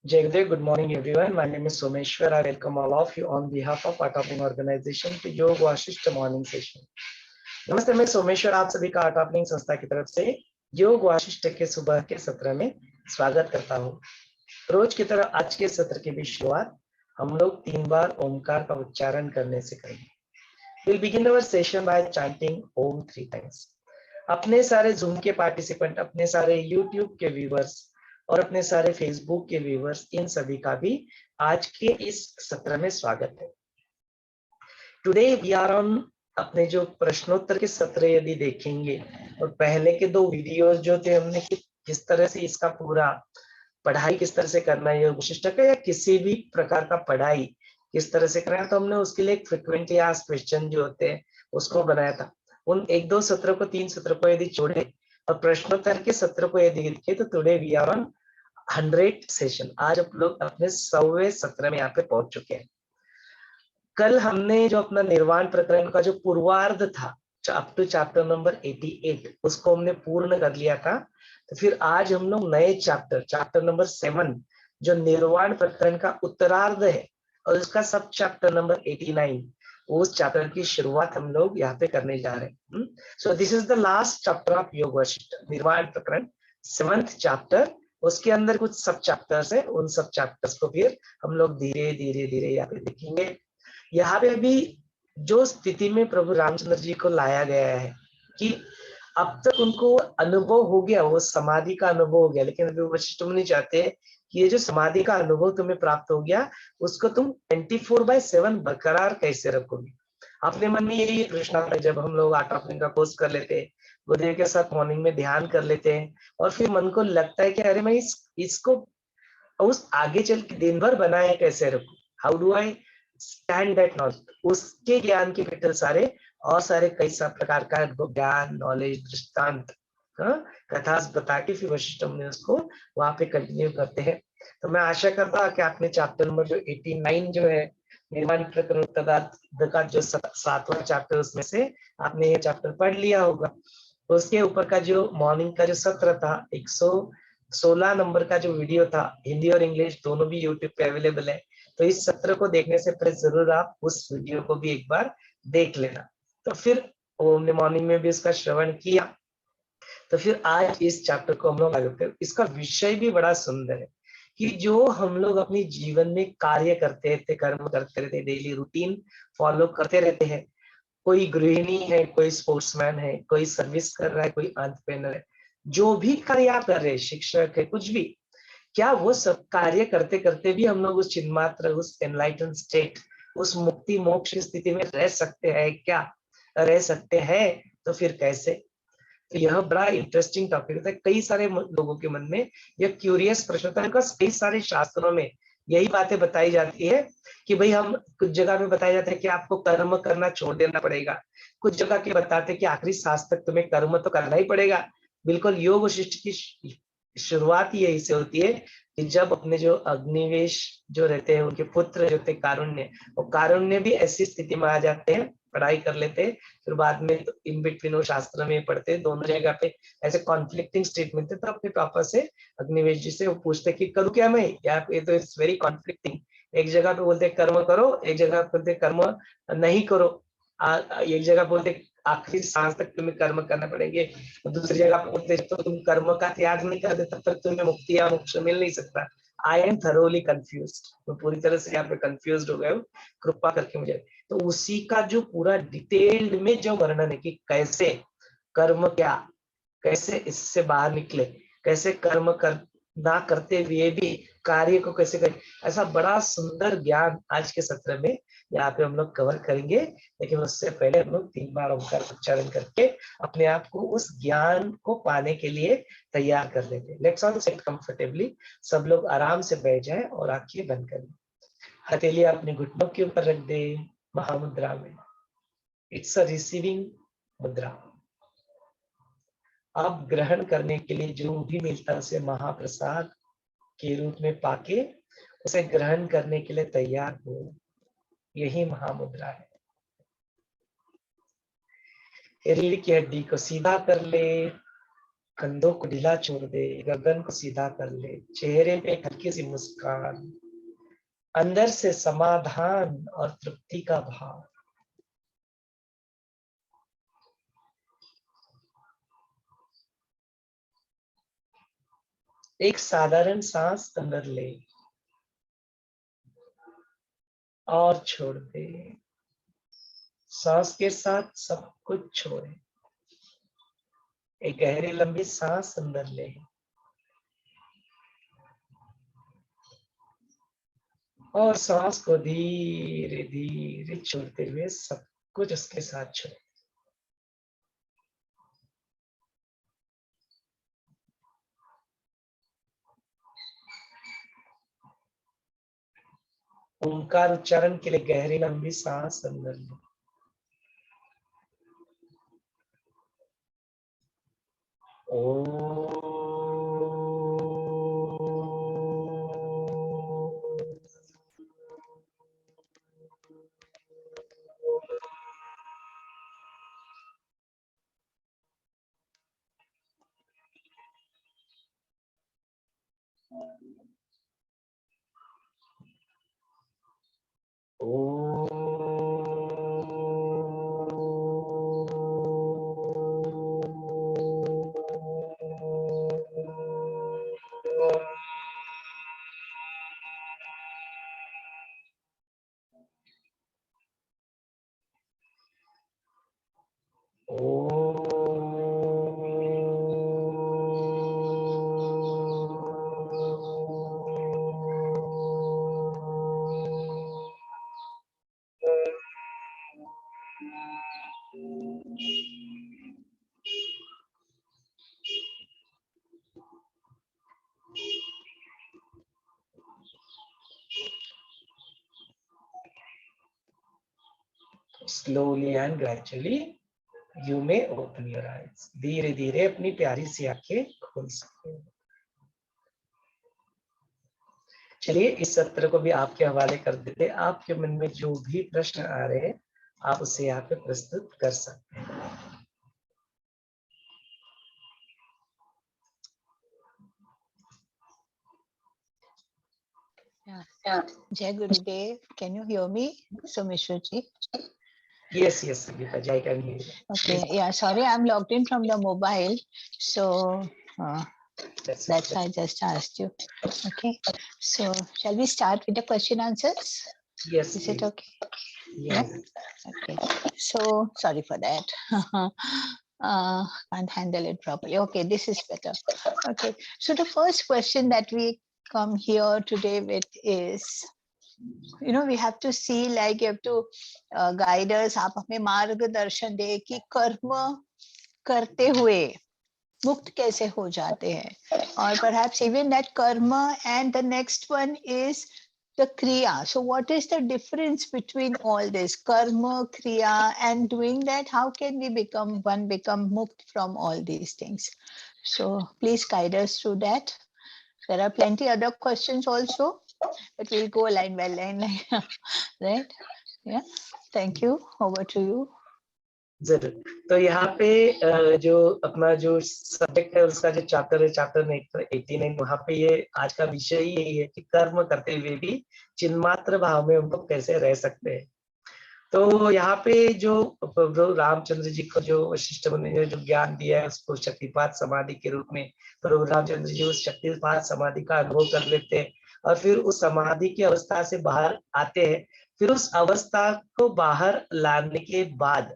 Jagdev, good morning everyone. My name is Someshwar. I welcome all of you on behalf of Art Opening Organization to योग Vasishtha morning session. नमस्ते, मैं सोमेश्वर आप सभी का art opening संस्था की तरफ से योग वाशिष्ठ के सुबह के सत्र में स्वागत करता हूँ। रोज की तरह आज के सत्र की भी शुरुआत हम लोग 3 बार ओमकार का उच्चारण करने से करेंगे। We'll begin our session by chanting Om 3 times. अपने सारे जूम के पार्टिसिपेंट, अपने सारे यूट्यूब के व्यूवर्स और अपने सारे फेसबुक के व्यूवर्स, इन सभी का भी आज के इस सत्र में स्वागत है। टुडे वी आर ऑन अपने जो प्रश्नोत्तर के सत्र यदि देखेंगे और पहले के 2 वीडियोस जो थे हमने किस तरह से इसका पूरा पढ़ाई किस तरह से करना है योग वशिष्ठ का या किसी भी प्रकार का पढ़ाई किस तरह से करना है, तो हमने उसके लिए एक फ्रिक्वेंटली आस्क्ड क्वेश्चन जो होते हैं उसको बनाया था। उन 1-2 सत्र को 3 सत्र को यदि छोड़े और प्रश्नोत्तर के सत्र को यदि देखें तो today we are on 100 session. आज आप लोग अपने 100वें सत्र में यहाँ पे पहुंच चुके हैं। कल हमने जो अपना निर्वाण प्रकरण का जो पूर्वार्ध था अप टू चैप्टर नंबर 88 उसको हमने पूर्ण कर लिया था। तो फिर आज हम लोग नए चैप्टर नंबर 7 जो निर्वाण प्रकरण का उत्तरार्ध है और उसका सब चैप्टर नंबर 89 उस चैप्टर की शुरुआत हम लोग यहाँ पे करने जा रहे हैं। So this is the last chapter of योग वशिष्ठ, निर्वाण प्रकरण 7th चैप्टर। उसके अंदर कुछ सब चैप्टर्स है, उन सब चैप्टर्स को फिर हम लोग धीरे धीरे धीरे यहाँ पे देखेंगे। यहाँ पे अभी जो स्थिति में प्रभु रामचंद्र जी को लाया गया है कि अब तक उनको अनुभव हो गया, वो समाधि का अनुभव हो गया, लेकिन अभी वशिष्ठ मुनि चाहते हैं कि ये जो समाधि का अनुभव तुम्हें प्राप्त हो गया उसको तुम 24/7 बरकरार कैसे रखोगे। अपने मन में यही प्रश्न आता है जब हम लोग आर्ट ऑफ लिविंग का कोर्स कर लेते हैं, गुरुदेव के साथ मॉर्निंग में ध्यान कर लेते हैं और फिर मन को लगता है कि अरे मैं इसको उस आगे चल के दिन भर बनाए कैसे रखूं, how do I stand that knowledge. उसके ज्ञान के भीतर सारे और सारे कई सब प्रकार का ज्ञान, नॉलेज, दृष्टांत, कथा बता के फिर वशिष्ठ मुनि उसको वहां पे कंटिन्यू करते हैं। तो मैं आशा करता हूँ कि आपने चैप्टर नंबर जो 89 जो है निर्माण प्रकरण उत्तरार्ध का जो 7वां चैप्टर उसमें से आपने ये चैप्टर पढ़ लिया होगा। उसके ऊपर का जो मॉर्निंग का जो सत्र था 116 नंबर का जो वीडियो था, हिंदी और इंग्लिश दोनों भी यूट्यूब पे अवेलेबल है। तो इस सत्र को देखने से पहले जरूर आप उस वीडियो को भी एक बार देख लेना। तो फिर हमने मॉर्निंग में भी इसका श्रवण किया। तो फिर आज इस चैप्टर को हम लोग आगे बढ़ते हैं। इसका विषय भी बड़ा सुंदर है कि जो हम लोग अपनी जीवन में कार्य करते रहते, कर्म करते रहते, डेली रूटीन फॉलो करते रहते हैं। कोई गृहिणी है, कोई स्पोर्ट्समैन है, कोई सर्विस कर रहा है, कोई एंटरप्रेन्योर है, जो भी कार्य आप कर रहे हैं, शिक्षक है, कुछ भी, क्या वो सब कार्य करते करते भी हम लोग उस चिन्मात्र, उस एनलाइटन स्टेट, उस मुक्ति मोक्ष की स्थिति में रह सकते हैं क्या? रह सकते हैं तो फिर कैसे? तो यह बड़ा इंटरेस्टिंग टॉपिक होता है। कई सारे लोगों के मन में यह क्यूरियस प्रश्न होता है। कई सारे शास्त्रों में यही बातें बताई जाती है कि भाई हम कुछ जगह में बताया जाता है कि आपको कर्म करना छोड़ देना पड़ेगा, कुछ जगह के बताते हैं कि आखिरी सांस तक तुम्हें कर्म तो करना ही पड़ेगा। बिल्कुल योग वशिष्ठ की शुरुआत ही यही से होती है कि जब अपने जो अग्निवेश जो रहते हैं उनके पुत्र जो थे कारुण्य, वो कारुण्य भी ऐसी स्थिति में आ जाते हैं, पढ़ाई कर लेते हैं, फिर बाद में तो इन बिटवीन वो शास्त्र में पढ़ते हैं, दोनों जगह पे ऐसे कॉन्फ्लिक्टिंग स्टेटमेंट थे। तो अपने पापा से, अग्निवेश जी से वो पूछते कि करूँ क्या मैं, या ये तो इट्स वेरी कॉन्फ्लिक्टिंग। एक जगह पे बोलते कर्म करो, एक जगह पे बोलते कर्म नहीं करो, एक जगह बोलते आखिरी सांस तक तुम्हें कर्म करना पड़ेंगे, दूसरी जगह पे बोलते तो तुम कर्म का त्याग नहीं करते तब तक तुम्हें मुक्ति या मोक्ष मिल नहीं सकता। आई एम थरोली कंफ्यूज्ड, मैं पूरी तरह से यहाँ पे कंफ्यूज्ड हो गया हूँ, कृपा करके मुझे। तो उसी का जो पूरा डिटेल्ड में जो वर्णन है कि कैसे कर्म, क्या कैसे इससे बाहर निकले, कैसे कर्म कर ना करते हुए भी कार्य को कैसे करें, ऐसा बड़ा सुंदर ज्ञान आज के सत्र में यहाँ पे हम लोग कवर करेंगे। लेकिन उससे पहले हम लोग 3 बार ओंकार उच्चारण करके अपने आप को उस ज्ञान को पाने के लिए तैयार कर लेते हैं। लेट्स ऑल सिट कंफर्टेबली, सब लोग आराम से बैठ जाएं और आंखें बंद कर लें। हथेली अपने घुटनों के ऊपर रख दे महामुद्रा में। इट्स अ रिसीविंग मुद्रा। आप ग्रहण करने के लिए जो भी मिलता है उसे महाप्रसाद के रूप में पाके उसे ग्रहण करने के लिए तैयार हो, यही महामुद्रा है। रीढ़ की हड्डी को सीधा कर ले, कंधों को ढीला छोड़ दे, गर्दन को सीधा कर ले, चेहरे पे एक हल्की सी मुस्कान, अंदर से समाधान और तृप्ति का भाव। एक साधारण सांस अंदर ले और छोड़ दे। सांस के साथ सब कुछ छोड़े। एक गहरी लंबी सांस अंदर ले और सांस को धीरे धीरे छोड़ते हुए सब कुछ उसके साथ छोड़। ओंकार उच्चारण के लिए गहरी लंबी सांस अंदर ले। ओ slowly and gradually you may open your eyes. धीरे धीरे अपनी प्यारी सी आंखें खोल सकते हो। चलिए इस सत्र को भी आपके हवाले कर देते। आपके मन में जो भी प्रश्न आ रहे हैं आप उसे यहाँ पे प्रस्तुत कर सकते हैं। Jai Gurudev, can you hear me, Someshwar ji? Yes, Geeta, I can hear you. Okay, yeah, sorry, I'm logged in from the mobile, so that's why I just asked you. Okay, so shall we start with the question answers? Yes. Is it okay? Yes. Yeah? Okay, so sorry for that. Can't handle it properly. Okay, this is better. Okay, so the first question that we come here today with is, you know, we have to see, like you have to guide us, आप हमें मार्गदर्शन दे कि कर्म करते हुए मुक्त कैसे हो जाते हैं, और perhaps even that karma, and the next one is the kriya. So what is the difference between all this karma, kriya, and doing that? How can we become mukt from all these things? So please guide us through that. There are plenty other questions also, but we'll go line by line, right? Yeah. Thank you. Over to you. जरूर। तो यहाँ पे जो अपना जो subject है उसका जो चैप्टर है, चैप्टर 89, वहाँ पे ये आज का विषय यही है कि कर्म करते हुए भी चिन्मात्र भाव में हम लोग कैसे रह सकते हैं। तो यहाँ पे जो प्रभु रामचंद्र जी को जो वशिष्ठ मुनि ने जो ज्ञान दिया है उसको शक्तिपात समाधि के रूप में प्रभु रामचंद्र जी उस शक्तिपात समाधि का अनुभव कर लेते हैं और फिर उस समाधि की अवस्था से बाहर आते हैं। फिर उस अवस्था को बाहर लाने के बाद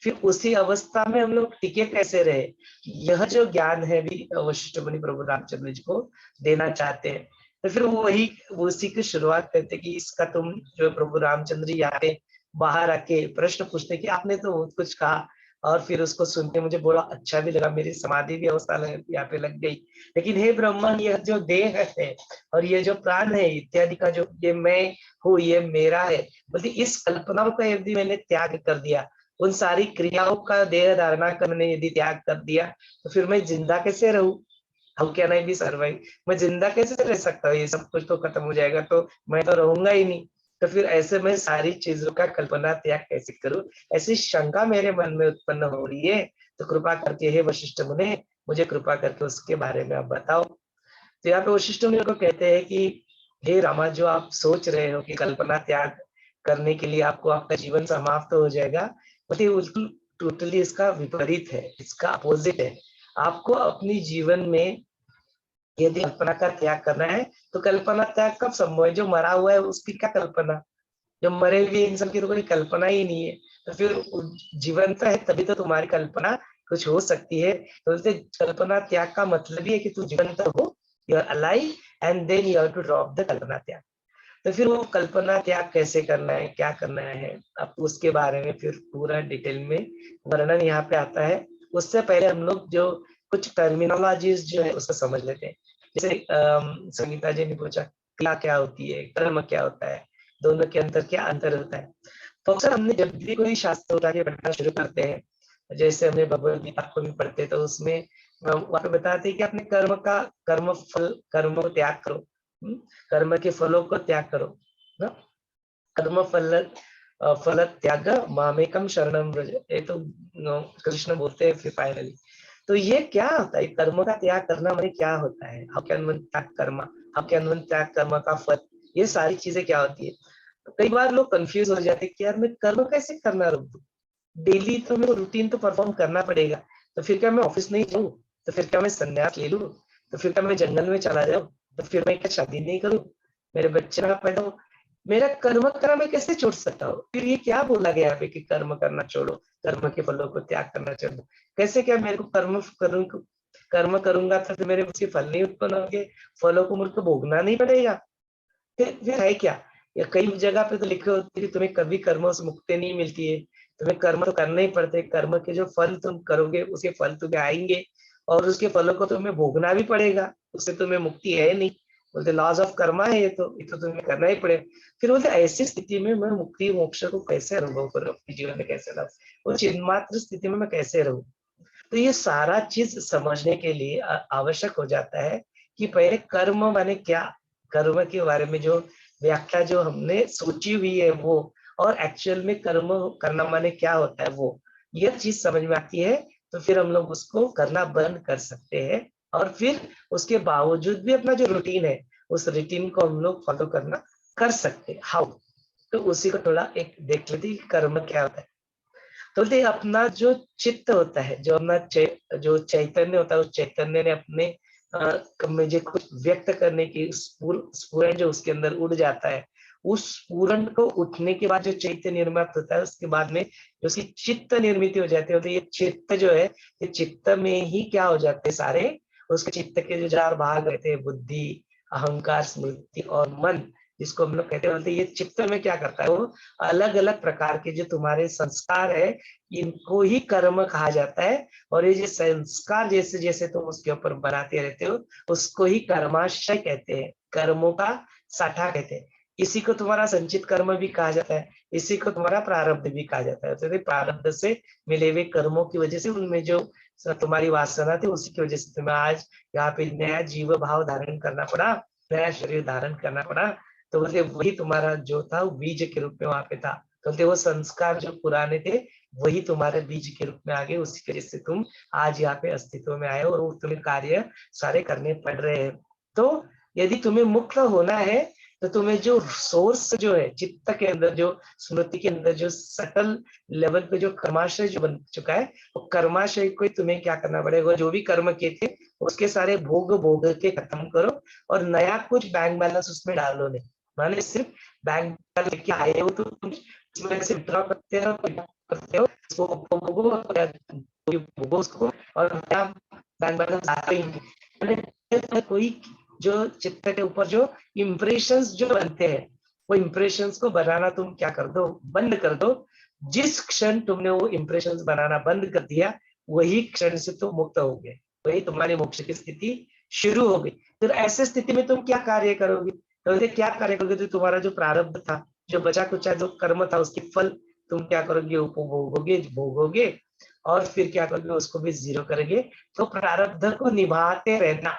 फिर उसी अवस्था में हम लोग टिके कैसे रहे, यह जो ज्ञान है भी वशिष्ठ मुनि प्रभु रामचंद्र जी को देना चाहते हैं। तो फिर वही उसी की शुरुआत करते कि इसका तुम जो प्रभु रामचंद्र जी यहाँ पे बाहर आके प्रश्न पूछते कि आपने तो बहुत कुछ कहा और फिर उसको सुन के मुझे बोला अच्छा भी लगा, मेरी समाधि भी अवस्था यहाँ पे लग गई, लेकिन हे ब्रह्मन यह जो देह है और ये जो प्राण है इत्यादि का जो ये मैं हूँ ये मेरा है, बोलती इस कल्पनाओं का यदि मैंने त्याग कर दिया, उन सारी क्रियाओं का देह धारणा का मैंने यदि त्याग कर दिया तो फिर मैं जिंदा कैसे रहूं? How can I B survive? मैं जिंदा कैसे रह सकता हूँ? ये सब कुछ तो खत्म हो जाएगा तो मैं तो रहूंगा ही नहीं। तो फिर ऐसे में सारी चीजों का कल्पना त्याग कैसे करूं? ऐसी शंका मेरे मन में उत्पन्न हो रही है। तो कृपा करके हे वशिष्ठ मुने मुझे कृपा करके उसके बारे में आप बताओ। तो यहाँ पे वशिष्ठ मुनि को कहते हैं कि हे रामा, जो आप सोच रहे हो कि कल्पना त्याग करने के लिए आपको आपका जीवन समाप्त हो जाएगा, मतलब टोटली इसका विपरीत है, इसका अपोजिट है। आपको अपनी जीवन में यदि कल्पना का त्याग करना है तो कल्पना त्याग कब संभव है? जो मरा हुआ है उसकी क्या कल्पना? जब मरे हुए इंसान की तो कोई कल्पना ही नहीं है, तो फिर जीवंत है तभी तो तुम्हारी कल्पना कुछ हो सकती है। तो बोलते कल्पना त्याग का मतलब ही है कि तू जीवंत हो, you are alive, and then you have to drop the कल्पना त्याग। तो फिर वो कल्पना त्याग कैसे करना है, क्या करना है, अब उसके बारे में फिर पूरा डिटेल में वर्णन यहाँ पे आता है। उससे पहले हम लोग जो कुछ टर्मिनोलॉजीज जो है उसको समझ लेते हैं। जैसे संगीता जी ने पूछा क्रिया क्या होती है, कर्म क्या होता है, दोनों के अंतर क्या अंतर होता है। तो अक्सर हमने जब भी कोई शास्त्र उठा के पढ़ना शुरू करते हैं, जैसे हमने भगवद गीता को भी पढ़ते, तो उसमें वहाँ पे बताते हैं कि अपने कर्म को त्याग करो, कर्म के फलों को त्याग करो ना। कर्म फल त्याग मामेकम शरणम व्रज, ये तो कृष्ण बोलते हैं फिर फाइनली। तो ये क्या होता है, कर्म का त्याग करना मैंने क्या होता है, हाउ कैन वन त्याग कर्म, हाउ कैन वन त्याग कर्म का फल, ये सारी चीजें क्या होती है। तो कई बार लोग कंफ्यूज हो जाते हैं कि यार मैं कर्म कैसे करना रोक दूं, डेली तो मेरे को रूटीन तो परफॉर्म करना पड़ेगा, तो फिर क्या मैं ऑफिस नहीं जाऊँ, तो फिर क्या मैं संन्यास ले लूं, तो फिर क्या मैं जंगल में चला जाऊं, तो फिर मैं क्या शादी नहीं करूं, मेरे बच्चे ना पैदा हो, मेरा कर्म करना मैं कैसे छोड़ सकता हूँ? फिर ये क्या बोला गया है कि कर्म करना छोड़ो, कर्म के फलों को त्याग करना छोड़ो, कैसे क्या मेरे को कर्म करूंगा तो फिर मेरे उसके फल नहीं उत्पन्न होंगे, फलों को मुझको भोगना नहीं पड़ेगा, फिर है क्या? या कई जगह पे तो लिखे होते हैं कि तुम्हें कभी कर्मों से मुक्ति नहीं मिलती है, तुम्हें कर्म तो करना ही पड़ते, कर्म के जो फल तुम करोगे उसके फल तुम्हें आएंगे, और उसके फलों को तुम्हें भोगना भी पड़ेगा, उससे तुम्हें मुक्ति है नहीं। बोलते लॉज ऑफ कर्मा है, ये तो तुम्हें करना ही पड़ेगा। फिर बोलते ऐसी स्थिति में मैं मुक्ति मोक्ष को कैसे अनुभव करूँ, अपने जीवन में कैसे लाऊं, वो चिन्मात्र स्थिति में मैं कैसे रहूं। तो ये सारा चीज समझने के लिए आवश्यक हो जाता है कि पहले कर्म माने क्या, कर्म के बारे में जो व्याख्या जो हमने सोची हुई है वो, और एक्चुअल में कर्म करना माने क्या होता है वो, ये चीज समझ में आती है, तो फिर हम लोग उसको करना बंद कर सकते हैं, और फिर उसके बावजूद भी अपना जो रूटीन है उस रूटीन को हम लोग फॉलो करना कर सकते हैं। हाउ? तो उसी को थोड़ा एक देख लेते हैं कि कर्म क्या होता है। तो बोलते अपना जो चित्त होता है, जो अपना जो चैतन्य होता है, उस चैतन्य ने अपने मुझे कुछ व्यक्त करने की स्फुरण जो उसके अंदर उड़ जाता है, उस स्फुरण को उठने के बाद जो चैत्य निर्मित होता है, उसके बाद में जो उसकी चित्त निर्मित हो जाती है, तो ये चित्त जो है, ये चित्त में ही क्या हो जाते हैं सारे, उसके चित्त के जो 4 भाग रहते हैं, बुद्धि, अहंकार, स्मृति और मन, जिसको हम लोग कहते हैं, ये चित्त में क्या करता है, वो अलग अलग प्रकार के जो तुम्हारे संस्कार है, इनको ही कर्म कहा जाता है। और ये जो संस्कार जैसे जैसे तुम उसके ऊपर बनाते रहते हो, उसको ही कर्माशय कहते हैं, कर्मों का साठा कहते हैं। इसी को तुम्हारा संचित कर्म भी कहा जाता है, इसी को तुम्हारा प्रारब्ध भी कहा जाता है। तो प्रारब्ध से मिले हुए कर्मों की वजह से उनमें जो तुम्हारी वासना थी, उसी की वजह से तुम्हें आज यहाँ पे नया जीव भाव धारण करना पड़ा, नया शरीर धारण करना पड़ा। तो बोलते वही तुम्हारा जो था वो बीज के रूप में वहां पे था, तो बोलते वो संस्कार जो पुराने थे वही तुम्हारे बीज के रूप में आ गए, उसी की वजह से तुम आज यहाँ पे अस्तित्व में आए हो, और तुम्हें कार्य सारे करने पड़ रहे हैं। तो यदि तुम्हें मुक्त होना है, तो तुम्हें जो सोर्स जो है चित्त के अंदर, जो स्मृति के अंदर जो सटल लेवल पे जो कर्माशय जो बन चुका है, वो कर्माशय को तुम्हें क्या करना पड़ेगा, जो भी कर्म किए थे उसके सारे भोग भोग के खत्म करो, और नया कुछ बैंक बैलेंस उसमें डालो नहीं। माने सिर्फ बैंक लेके आए हो तो तुम इसमें से विड्रॉ करते हो उसको भोगो, भोगो उसको, और नया बैंक बैलेंस आते ही नहीं। कोई जो चित्त के ऊपर जो इम्प्रेशंस जो बनते हैं, वो इम्प्रेशंस को बनाना तुम क्या कर दो, बंद कर दो। जिस क्षण तुमने वो इम्प्रेशंस बनाना बंद कर दिया, वही क्षण से तुम मुक्त हो गए, वही तुम्हारी मोक्ष की स्थिति शुरू हो गई। फिर ऐसे स्थिति में तुम क्या कार्य करोगे, तो क्या कार्य करोगे, तो तुम्हारा जो प्रारब्ध था, जो बचा कुचा जो कर्म था, उसके फल तुम क्या करोगे, उपभोगोगे, भोगोगे, और फिर क्या करोगे, उसको भी जीरो करोगे। तो प्रारब्ध को निभाते रहना,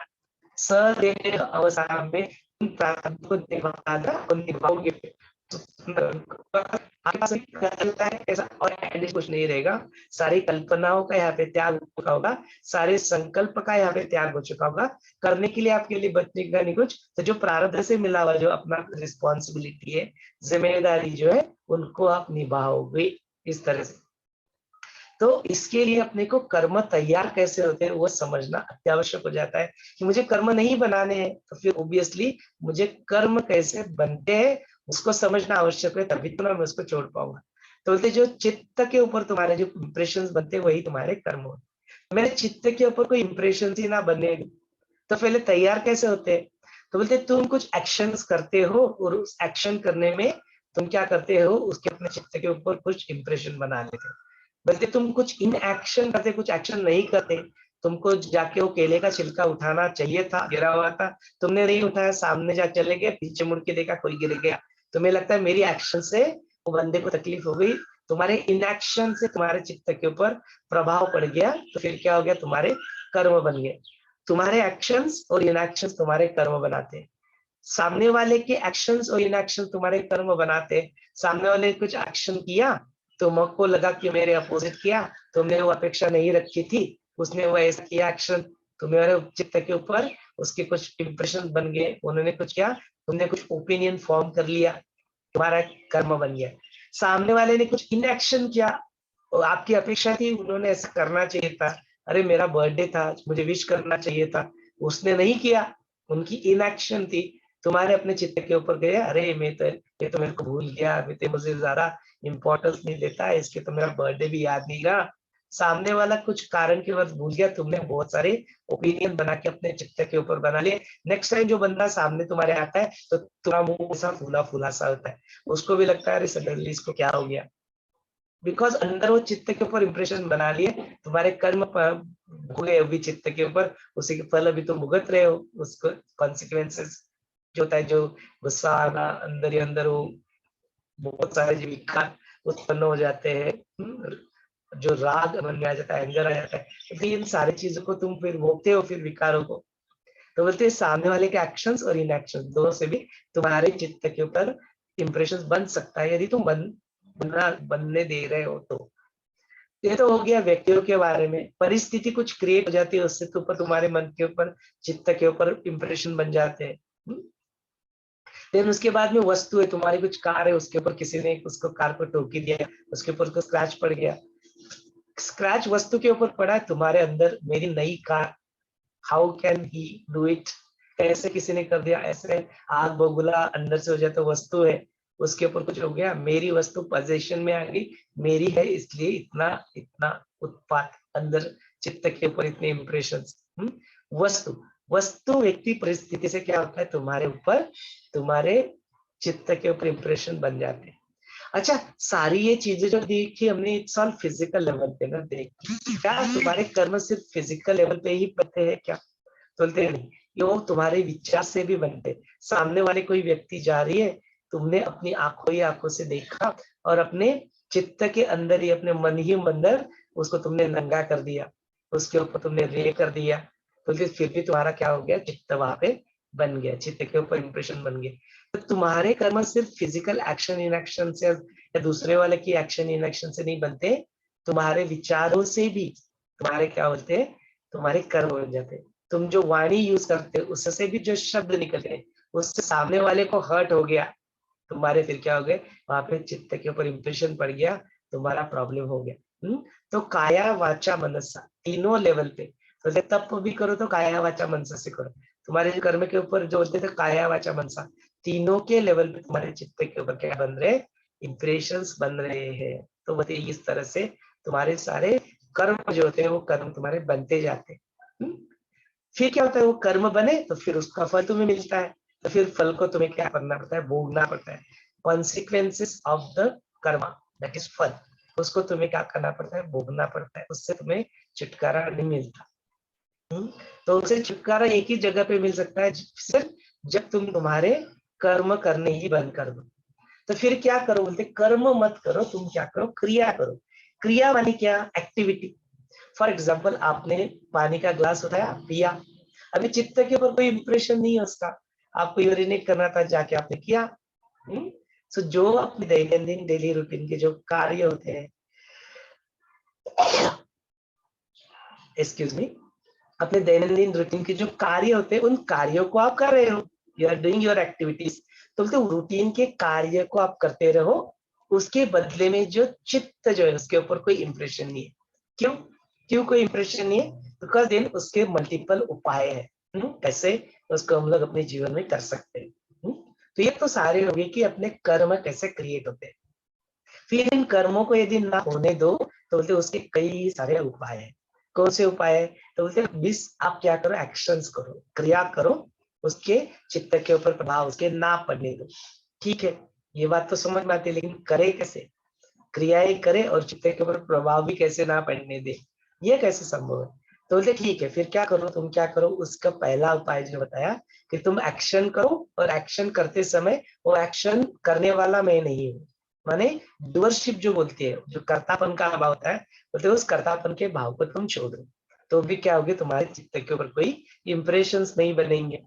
सदैव अवसाद में प्रारब्ध को निभाओगे, आपके पास चलता है ऐसा, और कुछ नहीं रहेगा। सारी कल्पनाओं का यहाँ पे त्याग हो चुका होगा, सारे संकल्प का यहाँ पे त्याग हो चुका होगा। करने के लिए आपके लिए बचेगा नहीं कुछ। तो जो प्रारब्ध से मिला हुआ जो अपना रिस्पॉन्सिबिलिटी है, जिम्मेदारी जो है, उनको आप निभाओगे इस तरह से। तो इसके लिए अपने को कर्म तैयार कैसे होते हैं वो समझना अत्यावश्यक हो जाता है कि मुझे कर्म नहीं बनाने हैं, तो फिर ऑब्वियसली मुझे कर्म कैसे बनते हैं उसको समझना आवश्यक है, तभी तो मैं उसको छोड़ पाऊंगा। तो बोलते जो चित्त के ऊपर तुम्हारे जो इंप्रेशंस बनते हैं वही तुम्हारे कर्म होते। मेरे चित्त के ऊपर कोई इंप्रेशन ही ना बने तो पहले तैयार कैसे होते हैं? तो बोलते तुम कुछ एक्शंस करते हो और उस एक्शन करने में तुम क्या करते हो, उसके अपने चित्त के ऊपर कुछ इंप्रेशन बना लेते हो। बोलते तुम कुछ इन एक्शन करते, कुछ एक्शन नहीं करते। तुमको जाके वो केले का छिलका उठाना चाहिए था, गिरा हुआ था, तुमने नहीं उठाया, सामने जा चले गए, पीछे मुड़ के देखा कोई गिर गया। तुम्हें लगता है मेरी एक्शन से वो बंदे को तकलीफ हो गई, तुम्हारे इनएक्शन से तुम्हारे चित्त के ऊपर प्रभाव पड़ गया, तो फिर क्या हो गया, तुम्हारे कर्म बन गए। तुम्हारे एक्शंस और इनएक्शंस तुम्हारे कर्म बनाते हैं। सामने वाले के एक्शंस और इनएक्शन तुम्हारे कर्म बनाते हैं। सामने वाले ने कुछ एक्शन किया, तुमको लगा कि मेरे अपोजिट किया, तुमने वो अपेक्षा नहीं रखी थी, उसने वो ऐसा किया एक्शन, तुम्हारे चित्त के ऊपर उसके कुछ इंप्रेशन बन गए, उन्होंने कुछ किया, तुमने कुछ ओपिनियन फॉर्म कर लिया, तुम्हारा कर्म बन गया। सामने वाले ने कुछ इनएक्शन किया और आपकी अपेक्षा थी उन्होंने ऐसा करना चाहिए था, अरे मेरा बर्थडे था मुझे विश करना चाहिए था, उसने नहीं किया, उनकी इनएक्शन थी। तुम्हारे अपने चित्त के ऊपर गए, अरे मैं तो ये तो मेरे को भूल गया, अभी तो मुझे ज्यादा इंपॉर्टेंस नहीं देता है, इसके तो मेरा बर्थडे भी याद नहीं रहा। सामने वाला कुछ कारण के वक्त भूल गया, तुमने बहुत सारे ओपिनियन बना के अपने चित्त के ऊपर बना लिए। नेक्स्ट टाइम जो बंदा सामने तुम्हारे आता है तो तुम्हारा मुंह ऐसा फूला फूला सा होता है, उसको भी लगता है अरे सडनली इसको क्या हो गया, बिकॉज अंदर वो चित्त के ऊपर इंप्रेशन बना लिए। तुम्हारे कर्म हुए अभी चित्त के ऊपर, उसी के फल अभी तुम भुगत रहे हो, उसको कॉन्सिक्वेंसेस जो होता है, जो गुस्सा आना अंदर ही अंदर, वो बहुत सारे जो विकार उत्पन्न हो जाते हैं, जो राग मन में आ जाता है, एंगर आ जाता है, तो फिर इन सारी चीजों को तुम फिर भोगते हो, फिर विकारों को। तो बोलते हैं सामने वाले के एक्शंस और इनएक्शंस दोनों से भी तुम्हारे चित्त के ऊपर इंप्रेशन बन सकता है, यदि तुम बनने दे रहे हो तो। ये तो हो गया व्यक्तियों के बारे में। परिस्थिति कुछ क्रिएट हो जाती है, उससे तो ऊपर तुम्हारे मन के ऊपर, चित्त के ऊपर इंप्रेशन बन जाते हैं। देन उसके बाद में वस्तु है, तुम्हारी कुछ कार है, उसके ऊपर किसी ने उसको कार को ठोकी दिया, उसके ऊपर उसको स्क्रैच पड़ गया, स्क्रैच वस्तु के ऊपर पड़ा है, तुम्हारे अंदर मेरी नई car, how can he do it, कैसे किसी ने कर दिया, ऐसे आग बबूला अंदर से हो जाए, तो वस्तु है उसके ऊपर कुछ हो गया, मेरी वस्तु पोजीशन में आ गई, मेरी है, इसलिए इतना इतना उत्पात अंदर चित्त के ऊपर, इतने इंप्रेशंस। वस्तु वस्तु व्यक्ति परिस्थिति से क्या होता है, तुम्हारे ऊपर, तुम्हारे चित्त के ऊपर इंप्रेशन बन जाते हैं। अच्छा, सारी ये चीजें जो देखी हमने इट्स ऑल फिजिकल लेवल पे ना देखी, क्या तुम्हारे कर्म सिर्फ फिजिकल लेवल पे ही बनते हैं क्या? बोलते नहीं, ये वो तुम्हारे विचार से भी बनते। सामने वाले कोई व्यक्ति जा रही है, तुमने अपनी आंखों ही आंखों से देखा और अपने चित्त के अंदर ही, अपने मन ही अंदर उसको तुमने नंगा कर दिया, उसके ऊपर तुमने रे कर दिया, तो फिर भी तुम्हारा क्या हो गया, चित्त वहां पे बन गया, चित्त के ऊपर इंप्रेशन बन गया। तो तुम्हारे कर्म सिर्फ फिजिकल एक्शन इन एक्शन से या दूसरे वाले की एक्शन इन एक्शन से नहीं बनते, तुम्हारे विचारों से भी तुम्हारे क्या होते हैं, तुम्हारे कर्म बन जाते हैं। तुम जो वाणी यूज करते हो उससे भी जो शब्द निकलते हैं, उससे सामने वाले को हर्ट हो गया, तुम्हारे फिर क्या हो गए, वहां पे चित्त के ऊपर इंप्रेशन पड़ गया, तुम्हारा प्रॉब्लम हो गया। तो काया वाचा मनसा तीनों लेवल पे, तो तप भी करो तो काया वाचा मनसा से करो, तुम्हारे जो कर्म के ऊपर जो होते थे काया वाचा मनसा, तीनों के लेवल पे तुम्हारे चित्त के ऊपर क्या बन रहे, इंप्रेशंस बन रहे हैं। तो बताइए इस तरह से तुम्हारे सारे कर्म जो होते हैं वो कर्म तुम्हारे बनते जाते हैं। फिर क्या होता है, वो कर्म बने तो फिर उसका फल तुम्हें मिलता है, तो फिर फल को तुम्हें क्या करना पड़ता है, भोगना पड़ता है। Consequences of the Karma, that is फल, उसको तुम्हें क्या करना पड़ता है, भोगना पड़ता है, उससे तुम्हें छुटकारा नहीं मिलता। तो उससे छुटकारा एक ही जगह पे मिल सकता है, सिर्फ जब तुम तुम्हारे कर्म करने ही बंद कर दो। तो फिर क्या करो, बोलते कर्म मत करो, तुम क्या करो, क्रिया करो। क्रिया मानी क्या, एक्टिविटी। फॉर एग्जाम्पल आपने पानी का ग्लास उठाया, पिया, अभी चित्त के ऊपर कोई इंप्रेशन नहीं है उसका, आपको यूरिनेट करना था, जाके आपने किया। सो जो अपने दैनंदिन डेली रूटीन के जो कार्य होते हैं, एक्सक्यूज मी, अपने दैनंदिन रूटीन के जो कार्य होते हैं, उन कार्यों को आप कर रहे हो, you are doing your activities. तो बोलते रूटीन के कार्य को आप करते रहो, उसके बदले में जो चित्त जो है उसके ऊपर कोई इंप्रेशन नहीं है। क्यों क्यों कोई इंप्रेशन नहीं है? बिकॉज देन उसके मल्टीपल उपाय है कैसे उसको हम लोग अपने जीवन में कर सकते हैं। तो ये तो सारे हो गए कि अपने कर्म कैसे क्रिएट होते हैं। फिर इन कर्मों को यदि ना होने दो तो बोलते उसके कई सारे उपाय हैं। कौन से उपाय है? तो बोलते बीस आप क्या करो, एक्शंस करो, क्रिया करो, उसके चित्त के ऊपर प्रभाव उसके ना पड़ने दो। ठीक है, ये बात तो समझ में आती है, लेकिन करे कैसे? क्रियाएं करे और चित्त के ऊपर प्रभाव भी कैसे ना पड़ने दे, ये कैसे संभव है? तो बोलते ठीक है, फिर क्या करो, तुम क्या करो, उसका पहला उपाय जो बताया कि तुम एक्शन करो, और एक्शन करते समय वो एक्शन करने वाला मैं नहीं हूँ, माने डूअरशिप जो बोलती है, जो कर्तापन का भाव होता है, बोलते उस कर्तापन के भाव को तुम छोड़ दो, तो भी क्या होगी, तुम्हारे चित्त के ऊपर कोई इंप्रेशंस नहीं बनेंगे।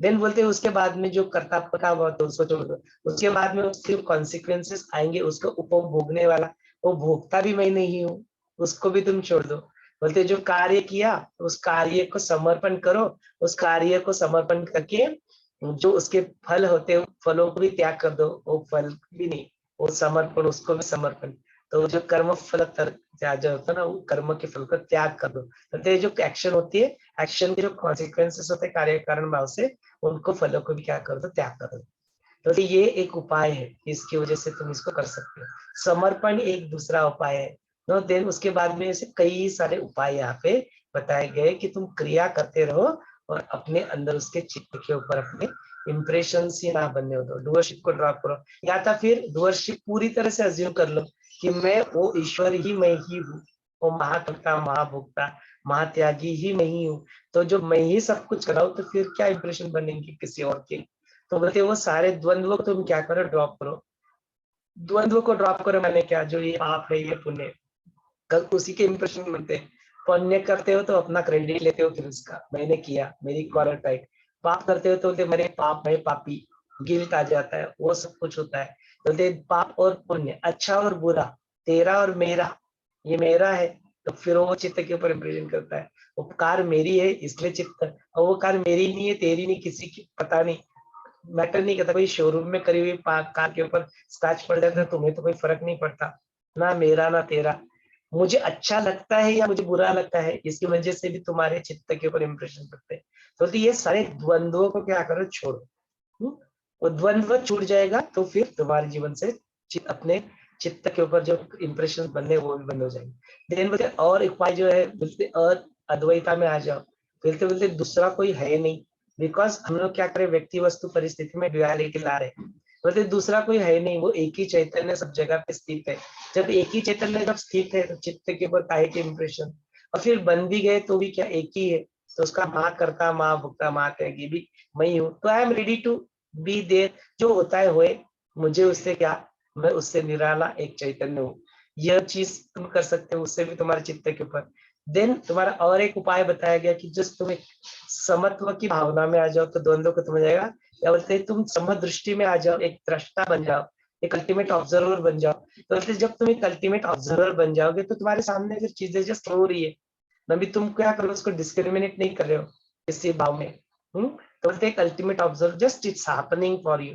देन बोलते हैं उसके बाद में जो कर्तापन का भाव, तो उसको छोड़ दो। उसके बाद में उसके कॉन्सिक्वेंसेस आएंगे, उसको उपभोगने वाला, वो भोगता भी मैं नहीं हूँ, उसको भी तुम छोड़ दो। बोलते जो कार्य किया उस कार्य को समर्पण करो, उस कार्य को समर्पण करके जो उसके फल होते हैं फलों को भी त्याग कर दो, वो फल भी नहीं, वो समर्पण, उसको भी समर्पण। तो जो कर्म फल जो होता है ना, वो कर्म के फल को त्याग कर दो। तो जो एक्शन होती है, एक्शन के जो कॉन्सिक्वेंसेस होते हैं कार्य कारण भाव से, उनको फलों को भी क्या कर दो, त्याग कर दो। तो ये एक उपाय है, इसकी वजह से तुम इसको कर सकते हो। समर्पण एक दूसरा उपाय है। तो देन उसके बाद में ऐसे कई सारे उपाय यहाँ पे बताए गए कि तुम क्रिया करते रहो और अपने अंदर उसके चित्त के ऊपर अपने इंप्रेशन ही ना बनने दो, डूअरशिप को ड्रॉप करो। या तो फिर डूअरशिप पूरी तरह से अज्यूम कर लो कि मैं वो ईश्वर ही मैं ही हूँ, वो महाकर्ता महाभोक्ता महात्यागी ही मैं ही हूँ। तो जो मैं ही सब कुछ कर रहा हूँ, तो फिर क्या इंप्रेशन बनेंगे किसी और के? तो बोलते वो सारे द्वंद्व को तुम क्या करो, ड्रॉप करो। द्वंद्व को ड्रॉप करो मैंने क्या, जो ये पाप है ये पुण्य है, कल उसी के इंप्रेशन बनते हैं। पुण्य करते हो तो अपना क्रेडिट लेते हो, फिर उसका मैंने किया, मेरी क्वालिफाइड। पाप करते हो तो बोलते मेरे पाप है, पापी, गिल्ट आ जाता है, वो सब कुछ होता है। बोलते पाप और पुण्य, अच्छा और बुरा, तेरा और मेरा, ये मेरा है, तो फिर वो चित्त के ऊपर इंप्रेशन करता है। उपकार मेरी है इसलिए चित्त, और वो कार मेरी नहीं है, तेरी नहीं, किसी की पता नहीं, मैटर नहीं करता। कोई शोरूम में करी हुई कार के ऊपर स्क्रैच पड़ जाता है, तुम्हें तो कोई फर्क नहीं पड़ता, ना मेरा ना तेरा। मुझे अच्छा लगता है या मुझे बुरा लगता है, इसकी वजह से भी तुम्हारे चित्त के ऊपर इंप्रेशन पड़ते हैं। तो ये सारे द्वंद्वों को क्या करो, छोड़ो। वो द्वंद्व छूट जाएगा तो फिर तुम्हारे जीवन से अपने चित्त के ऊपर जो इंप्रेशन बनने वो भी बंद हो जाएंगे। देन बोलते और एक उपाय जो है, बोलते और अद्वैता में आ जाओ। बोलते बोलते दूसरा कोई है नहीं, बिकॉज हम लोग क्या करें, व्यक्ति वस्तु परिस्थिति में ड्युअलिटी ला रहे। बोलते दूसरा कोई है नहीं, वो एक ही चैतन्य सब जगह पे स्थित है। जब एक ही चैतन्य जब स्थित है तो चित्त के ऊपर काहे के इंप्रेशन? और फिर बन भी गए तो भी क्या एक ही है, तो उसका माँ करता माँ भुगता माँ त्यागी भी मैं ही हूँ। तो I am ready to be there, जो होता है होए, मुझे उससे क्या, मैं उससे निराला एक चैतन्य हूँ। यह चीज तुम कर सकते हो, उससे भी तुम्हारे चित्त के ऊपर। देन तुम्हारा और एक उपाय बताया गया कि जस्ट तुम एक समत्व की भावना में आ जाओ तो द्वंद्व खत्म हो जाएगा। या बोलते हैं तुम समदृष्टि में आ जाओ, एक दृष्टा बन जाओ, एक अल्टीमेट ऑब्जर्वर बन जाओ। तो बोलते जब तुम एक अल्टीमेट ऑब्जर्वर बन जाओगे तो तुम्हारे सामने फिर चीजें जस्ट हो रही है, अभी तुम क्या करो, उसको डिस्क्रिमिनेट नहीं कर रहे हो किसी भाव में। तो बोलते एक ultimate observe, just it's happening for you.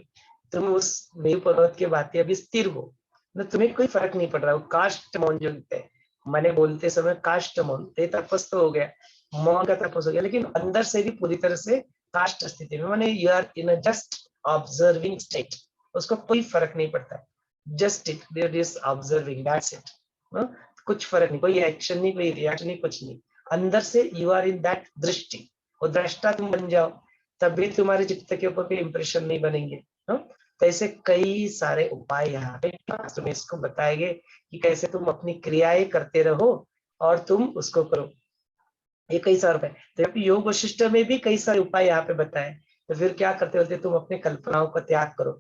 तुम उस मेरु पर्वत के बातें अभी स्थिर हो, ना तुम्हें कोई फर्क नहीं पड़ रहा। वो कास्ट मौन जो होते हैं, मैंने बोलते समय कास्ट मौन, ते तपस तो हो गया, मौन का तपस हो गया, लेकिन अंदर से भी पूरी तरह से कास्ट स्थिति में, माने you are in a just observing state, उसको कोई फर्क नहीं पड़ता। Just it there is observing, that's it. कुछ फर्क नहीं, कोई एक्शन नहीं, कोई रिएक्शन नहीं, कुछ नहीं। अंदर से यू आर इन दैट दृष्टि, वो दृष्टा तुम बन जाओ, तभी तुम्हारे चित्त के ऊपर कोई इंप्रेशन नहीं बनेंगे। तो ऐसे कई सारे उपाय यहाँ पे तुम्हें इसको बताए गए कि कैसे तुम अपनी क्रियाएं करते रहो और तुम उसको करो। ये कई सारे उपाय, तो योग वशिष्ठ में भी कई सारे उपाय यहाँ पे बताए। तो फिर क्या करते बोलते तुम अपने कल्पनाओं का त्याग करो।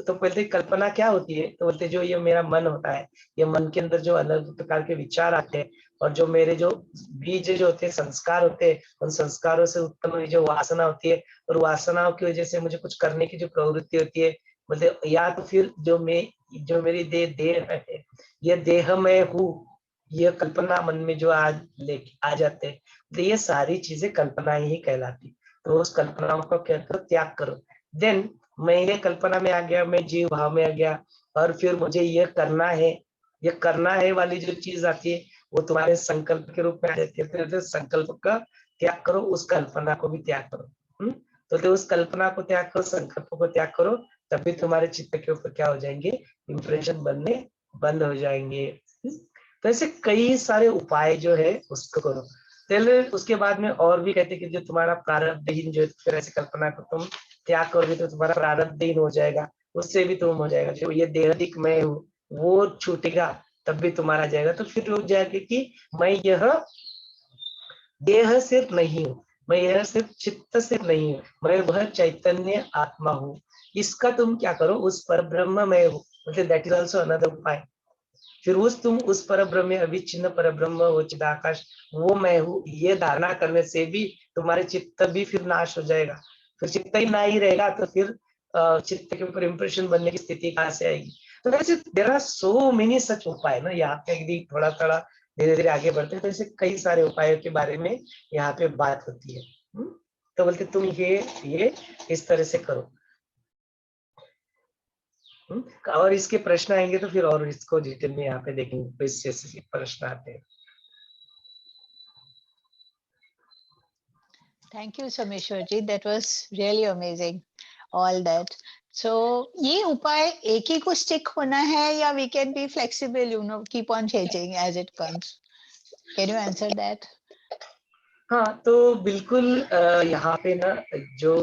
तो पहले कल्पना क्या होती है, तो बोलते जो ये मेरा मन होता है, ये मन के अंदर जो अलग प्रकार के विचार आते हैं, और जो मेरे जो बीज जो होते हैं, संस्कार होते हैं, उन संस्कारों से उत्पन्न हुई जो वासना होती है, और वासनाओं की वजह से मुझे कुछ करने की जो प्रवृत्ति होती है, बोलते या तो फिर जो मेरी देह है, ये देह में हूँ, ये कल्पना मन में जो आज लेके आ जाते हैं, तो ये सारी चीजें कल्पना ही कहलाती। तो उस कल्पनाओं को क्या करो, त्याग करो। देन मैं ये कल्पना में आ गया, मैं जीव भाव में आ गया, और फिर मुझे ये करना है वाली जो चीज आती है, वो तुम्हारे संकल्प के रूप में आ जाती है। फिर संकल्प का त्याग करो, उस कल्पना को भी त्याग करो। तो उस कल्पना को त्याग करो, संकल्प को त्याग करो, तभी तुम्हारे चित्त के ऊपर क्या हो जाएंगे, इंप्रेशन बनने बंद हो जाएंगे। तो ऐसे कई सारे उपाय जो है उसको करो। पहले उसके बाद में और भी कहते कि जो तुम्हारा प्रारब्धहीन जो, फिर ऐसी कल्पना को तुम त्याग करोगे तो तुम्हारा प्रारब्धहीन हो जाएगा, उससे भी तुम हो जाएगा। जो ये देहादिक मैं हूँ वो छूटेगा, तब भी तुम्हारा जाएगा। तो फिर हो जाएगा कि मैं यह देह सिर्फ नहीं हूँ, मैं यह सिर्फ चित्त सिर्फ नहीं हूँ, मैं वह चैतन्य आत्मा हूँ। इसका तुम क्या करो, उस पर ब्रह्म मैं हूँ, मतलब दैट इज ऑल्सो अनदर उपाय। फिर तुम उस पर ब्रह्म, अविच्छिन्न पर ब्रह्म, वो चिदाकाश, वो मैं हूँ, ये धारणा करने से भी तुम्हारे चित्त भी फिर नाश हो जाएगा। फिर चित्त ही ना ही रहेगा तो फिर चित्त के ऊपर इंप्रेशन बनने की स्थिति कहाँ से आएगी। तो वैसे there are so many such उपाय ना, यहाँ पे यदि थोड़ा थोड़ा धीरे धीरे आगे बढ़ते हैं तो ऐसे कई सारे उपायों के बारे में यहाँ पे बात होती है। तो बोलते तुम ये इस तरह से करो। और इसके प्रश्न आएंगे तो फिर और इसको डिटेल में यहाँ पे देखेंगे, इससे प्रश्न आते हैं। Thank you, Sameshwar ji. That was really amazing. All that. So, ये उपाय एक ही को stick होना है या we can be flexible, you know, keep on changing as it comes. Can you answer that? हाँ, तो बिल्कुल यहाँ पे ना जो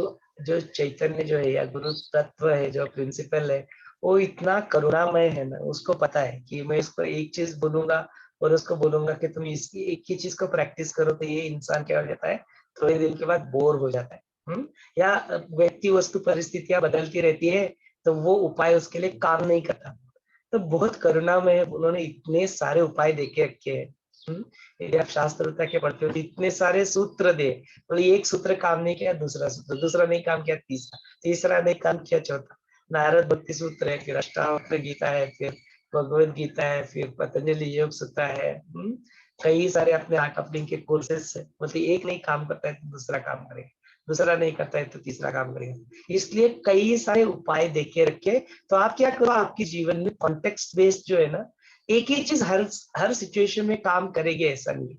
जो चैतन्य जो है या गुरु तत्व है, जो प्रिंसिपल है, वो इतना करुणामय है ना, उसको पता है कि मैं इसको एक चीज बोलूंगा और उसको बोलूंगा कि तुम इसकी एक ही चीज को प्रैक्टिस करो, तो ये इंसान क्या हो जाता है, थोड़े दिन के बाद बोर हो जाता है। या व्यक्ति वस्तु परिस्थितियां बदलती रहती है, तो वो उपाय उसके लिए काम नहीं करता। तो बहुत करुणामय है, उन्होंने इतने सारे उपाय देके रखे हैं। यदि आप शास्त्र के पढ़ते हो तो इतने सारे सूत्र दे, तो एक सूत्र काम नहीं किया, दूसरा सूत्र, दूसरा नहीं काम किया, तीसरा, तीसरा नहीं काम किया, चौथा। नारद भक्ति सूत्र है, फिर अष्टावक्र गीता है, फिर भगवत गीता है, फिर पतंजलि योग सूत्र है। कई सारे अपने अपने के कोर्सेस है, मतलब एक नहीं काम करता है तो दूसरा काम करेगा, दूसरा नहीं करता है तो तीसरा काम करेगा। इसलिए कई सारे उपाय देके रखे। तो आप क्या करो, आपके जीवन में कॉन्टेक्स्ट बेस्ड जो है ना, एक ही चीज हर सिचुएशन में काम करेगी ऐसा नहीं।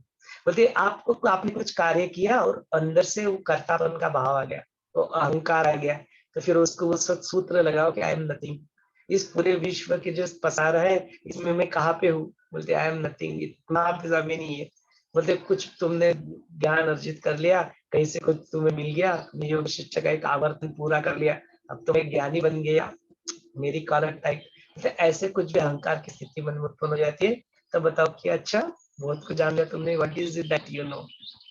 बोलते आपने कुछ कार्य किया और अंदर से वो कर्तापन का भाव आ गया, तो अहंकार आ गया, तो फिर उसको उस वक्त सूत्र लगाओ कि आई एम नथिंग। इस पूरे विश्व के जो पसारा है, इसमें मैं कहाँ पे हूँ, बोलते आई एम नथिंग, इतना आप जमीन ही है। बोलते कुछ तुमने ज्ञान अर्जित कर लिया, कहीं से कुछ तुम्हें मिल गया, योग शिक्षा का एक आवर्तन पूरा कर लिया, अब तुम एक ज्ञानी बन गया, मेरी कॉलर टाइप। तो ऐसे कुछ भी अहंकार की स्थिति मन में उत्पन्न हो जाती है, तब बताओ कि अच्छा बहुत कुछ जान लिया तुमने, what is it that you know.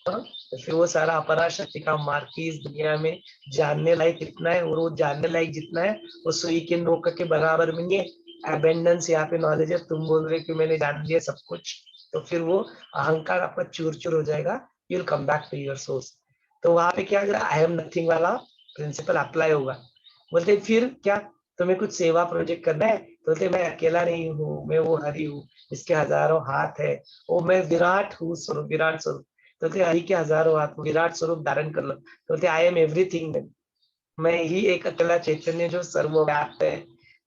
तो फिर वो सारा अपरा शक्ति का मार्ग की इस दुनिया में जानने लायक इतना है, और वो जानने लायक जितना है वो सुई के नोक के बराबर में है। अबेंडेंस यहाँ पे नॉलेज है, तुम बोल रहे कि मैंने जान लिया सब कुछ, तो फिर वो अहंकार आपका चूर चूर हो जाएगा, you will come back to your source. तो वहां पे क्या आई एम नथिंग वाला प्रिंसिपल अप्लाई होगा। बोलते फिर क्या, तुम्हें कुछ सेवा प्रोजेक्ट करना है, तो बोलते मैं अकेला नहीं हूँ, मैं वो हरि हूँ, इसके हजारों हाथ है, वो मैं विराट हूँ, स्वरूप विराट स्वरूप। तो बोलते हरि के हजारों हाथ, विराट स्वरूप धारण कर लो। तो बोलते आई एम एवरीथिंग, मैं ही एक अकेला चैतन्य जो सर्वव्याप्त है।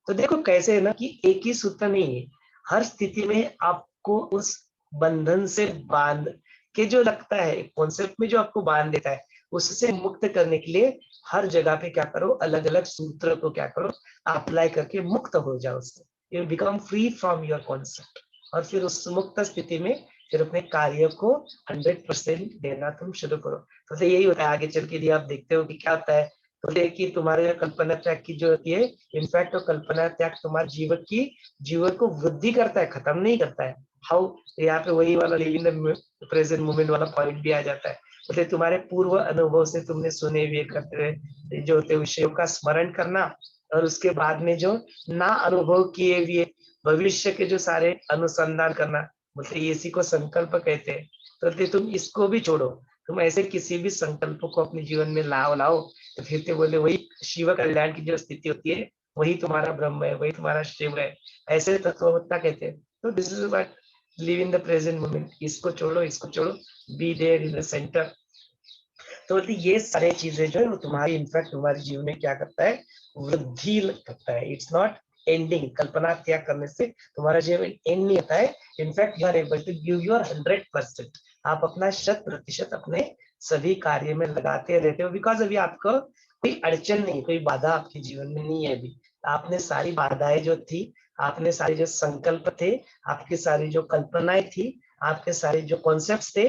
तो देखो कैसे है ना कि एक ही सूत्र नहीं है, हर स्थिति में आपको उस बंधन से बांध के जो लगता है कॉन्सेप्ट में जो आपको बांध देता है, उससे मुक्त करने के लिए हर जगह पे क्या करो, अलग अलग सूत्र को क्या करो, अप्लाई करके मुक्त हो जाओ उससे, you become free from your concept. और फिर उस मुक्त स्थिति में फिर अपने कार्य को 100% देना तुम शुरू करो। तो यही होता है आगे चल के, लिए आप देखते हो कि क्या होता है, तो देखिए तुम्हारे कल्पना त्याग की जो होती है, इनफैक्ट तो कल्पना त्याग तुम्हारे जीवन को वृद्धि करता है, खत्म नहीं करता है। हाउ, यहाँ पे वही वाला लिविंग द प्रेजेंट मोमेंट वाला पॉइंट भी आ जाता है। बोले तुम्हारे पूर्व अनुभव से तुमने सुने हुए करते हुए जो होते विषयों का स्मरण करना, और उसके बाद में जो ना अनुभव किए हुए भविष्य के जो सारे अनुसंधान करना, बोलते इसी को संकल्प कहते हैं। तो तुम इसको भी छोड़ो, तुम ऐसे किसी भी संकल्प को अपने जीवन में लाओ, तो फिर तो बोले वही शिव कल्याण की जो स्थिति होती है, वही तुम्हारा ब्रह्म है, वही तुम्हारा शिव है, ऐसे तत्वता कहते हैं। तो this is what live in the present moment, इसको छोड़ो, इसको छोड़ो, be there in the centre. तो बोलती ये सारी चीजें जो है वो तुम्हारी इनफैक्ट तुम्हारे जीवन में क्या करता है, वृद्धि करता है। It's not ending. कल्पना त्याग करने से तुम्हारा जीवन एंड नहीं होता है। In fact you are able to give your 100%। आप अपना 100% अपने सभी कार्य में लगाते रहते हो, बिकॉज अभी आपको कोई अड़चन नहीं, कोई बाधा आपके जीवन में नहीं है अभी। आपने सारी बाधाएं जो थी, आपने सारे जो संकल्प थे, आपकी सारी जो कल्पनाएं थी, आपके सारे जो कॉन्सेप्ट्स थे,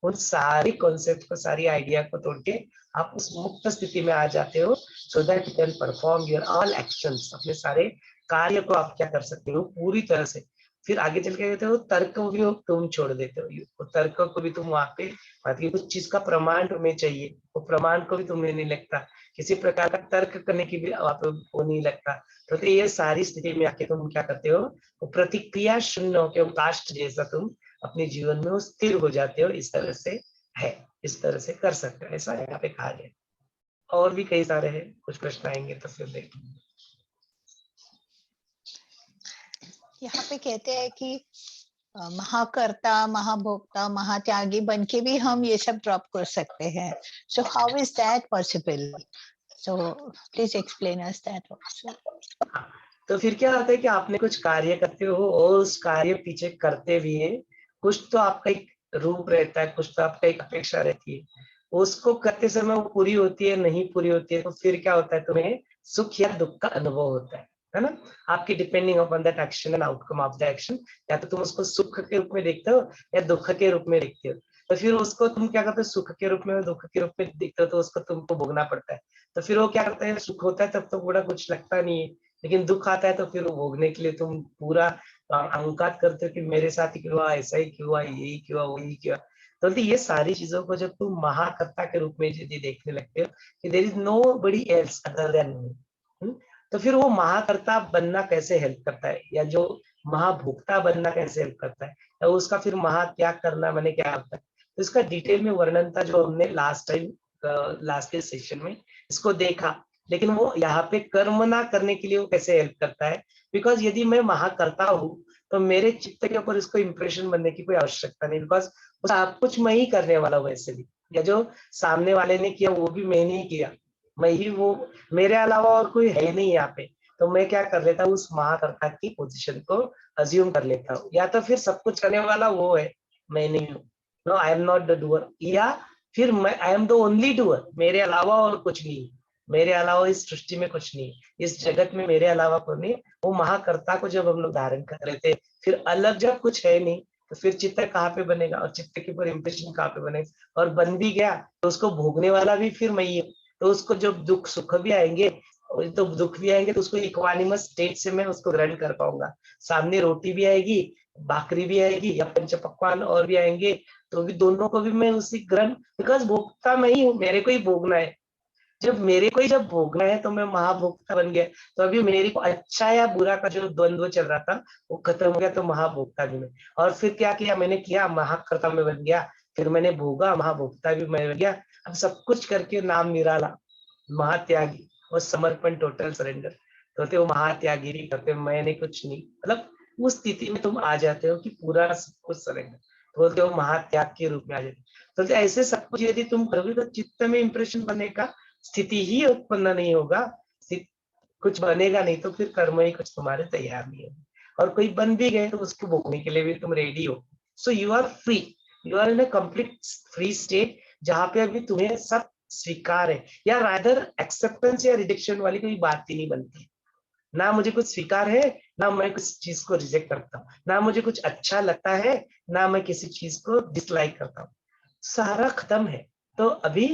उन सारी कॉन्सेप्ट को, सारी आइडिया को तोड़ के आप उस मुक्त स्थिति में आ जाते हो, so that you can perform your all actions. अपने सारे कार्य को आप क्या कर सकते हो पूरी तरह से। फिर आगे चल के कहते हो तर्क भी तुम छोड़ देते हो, तर्क को भी तुम वहां पे, कुछ चीज का प्रमाण तुम्हें चाहिए, वो प्रमाण को भी तुम्हें नहीं लगता, किसी प्रकार का तर्क करने की भी आप वो नहीं लगता। तो ये सारी स्थिति में आके तुम क्या करते हो, वो प्रतिक्रिया शून्य होकर काष्ठ जैसा तुम अपने जीवन में वो स्थिर हो जाते हो। इस तरह से है, इस तरह से कर सकते हो, ऐसा यहाँ पे कहा गया। और भी कई सारे हैं, कुछ प्रश्न आएंगे तो फिर देखेंगे। यहाँ पे कहते हैं कि महाकर्ता, महाभोक्ता, महात्यागी बन के भी हम ये सब ड्रॉप कर सकते हैं। So how is that possible? So please explain us that also. तो फिर क्या होता है कि आपने कुछ कार्य करते हो और उस कार्य पीछे करते भी है, कुछ तो आपका एक रूप रहता है, कुछ तो आपका एक अपेक्षा रहती है, उसको करते समय वो पूरी होती है, नहीं पूरी होती है, तो फिर क्या होता है, तुम्हें सुख या दुख का अनुभव होता है ना। आपकी depending upon that action and outcome of the action, या तो तुम उसको सुख के रूप में देखते हो या दुख के रूप में देखते हो। तो फिर उसको तुम क्या करते हो, सुख के रूप में, दुख के रूप में देखते हो, तो उसको तुमको भोगना पड़ता है। तो फिर वो क्या करता है, सुख होता है तब तो बड़ा कुछ लगता नहीं है, लेकिन दुख आता है तो फिर वो भोगने के लिए तुम पूरा अहंकार करते हो कि मेरे साथ ही क्यों हुआ, ऐसा ही क्यों हुआ, यही क्यों हुआ, वही क्यों। तो ये सारी चीजों को जब तुम महाकर्ता के रूप में यदि देखने लगते हो कि there is nobody else other than me, तो फिर वो महाकर्ता बनना कैसे हेल्प करता है, या जो महाभोक्ता बनना कैसे हेल्प करता है, या उसका फिर महात्याग करना मैंने क्या होता है। तो इसका डिटेल में वर्णन था जो हमने लास्ट टाइम, लास्ट के सेशन में इसको देखा। लेकिन वो यहाँ पे कर्म ना करने के लिए वो कैसे हेल्प करता है, बिकॉज यदि मैं महाकर्ता हूँ तो मेरे चित्त के ऊपर इसको इंप्रेशन बनने की कोई आवश्यकता नहीं, बिकॉज सब कुछ मैं ही करने वाला हूँ वैसे भी, या जो सामने वाले ने किया वो भी मैंने ही किया, मैं ही वो, मेरे अलावा और कोई है नहीं यहाँ पे। तो मैं क्या कर लेता हूँ, उस महाकर्ता की पोजीशन को अज्यूम कर लेता हूँ, या तो फिर सब कुछ करने वाला वो है, मैं नहीं हूँ, no I am not the doer, या फिर मैं I am the only doer, मेरे अलावा और कुछ नहीं, मेरे अलावा इस सृष्टि में कुछ नहीं, इस जगत में मेरे अलावा कोई नहीं। वो महाकर्ता को जब हम लोग धारण कर रहे थे, फिर अलग जब कुछ है नहीं, तो फिर चित्त कहाँ पे बनेगा, और चित्त के ऊपर इंप्रेशन कहाँ पे बनेगा, और बन भी गया तो उसको भोगने वाला भी फिर मैं ही हूँ। तो उसको जब दुख सुख भी आएंगे, तो दुख भी आएंगे, तो उसको इक्वानिमस स्टेट से मैं उसको ग्रहण कर पाऊंगा। सामने रोटी भी आएगी, भाकरी भी आएगी, या पंच पकवान और भी आएंगे, तो भी दोनों को भी मैं उसी ग्रहण, बिकॉज भोगता मैं ही हूँ, मेरे को ही भोगना है। जब मेरे को ही जब भोगना है तो मैं महाभोक्ता बन गया। तो अभी मेरे को अच्छा या बुरा का जो द्वंद्व चल रहा था वो खत्म हो गया, तो महाभोक्ता भी मैं। और फिर क्या किया मैंने, किया महाकर्ता में बन गया, फिर मैंने भोगा, महाभोक्ता भी मैं बन गया। अब सब कुछ करके नाम निराला, महात्यागी और समर्पण, टोटल सरेंडर। तो वो महात्यागी नहीं करते, मैंने कुछ नहीं, मतलब उस स्थिति में तुम आ जाते हो कि पूरा सब कुछ सरेंडर, बोलते हो महात्याग के रूप में आ जाते। तो ऐसे सब कुछ यदि तुम करोगे तो चित्त में इंप्रेशन बनने का स्थिति ही उत्पन्न नहीं होगा, कुछ बनेगा नहीं, तो फिर कर्म ही कुछ तुम्हारे तैयार नहीं होगा। और कोई बन भी गए तो उसको भोगने के लिए भी तुम रेडी हो। So you are free, you are in a complete free state, जहां पे अभी तुम्हें सब स्वीकार है, या रादर एक्सेप्टेंस या रिजेक्शन वाली कोई बात ही नहीं बनती। ना मुझे कुछ स्वीकार है, ना मैं कुछ चीज को रिजेक्ट करता हूँ, ना मुझे कुछ अच्छा लगता है, ना मैं किसी चीज को डिसलाइक करता हूँ, सारा खत्म है। तो अभी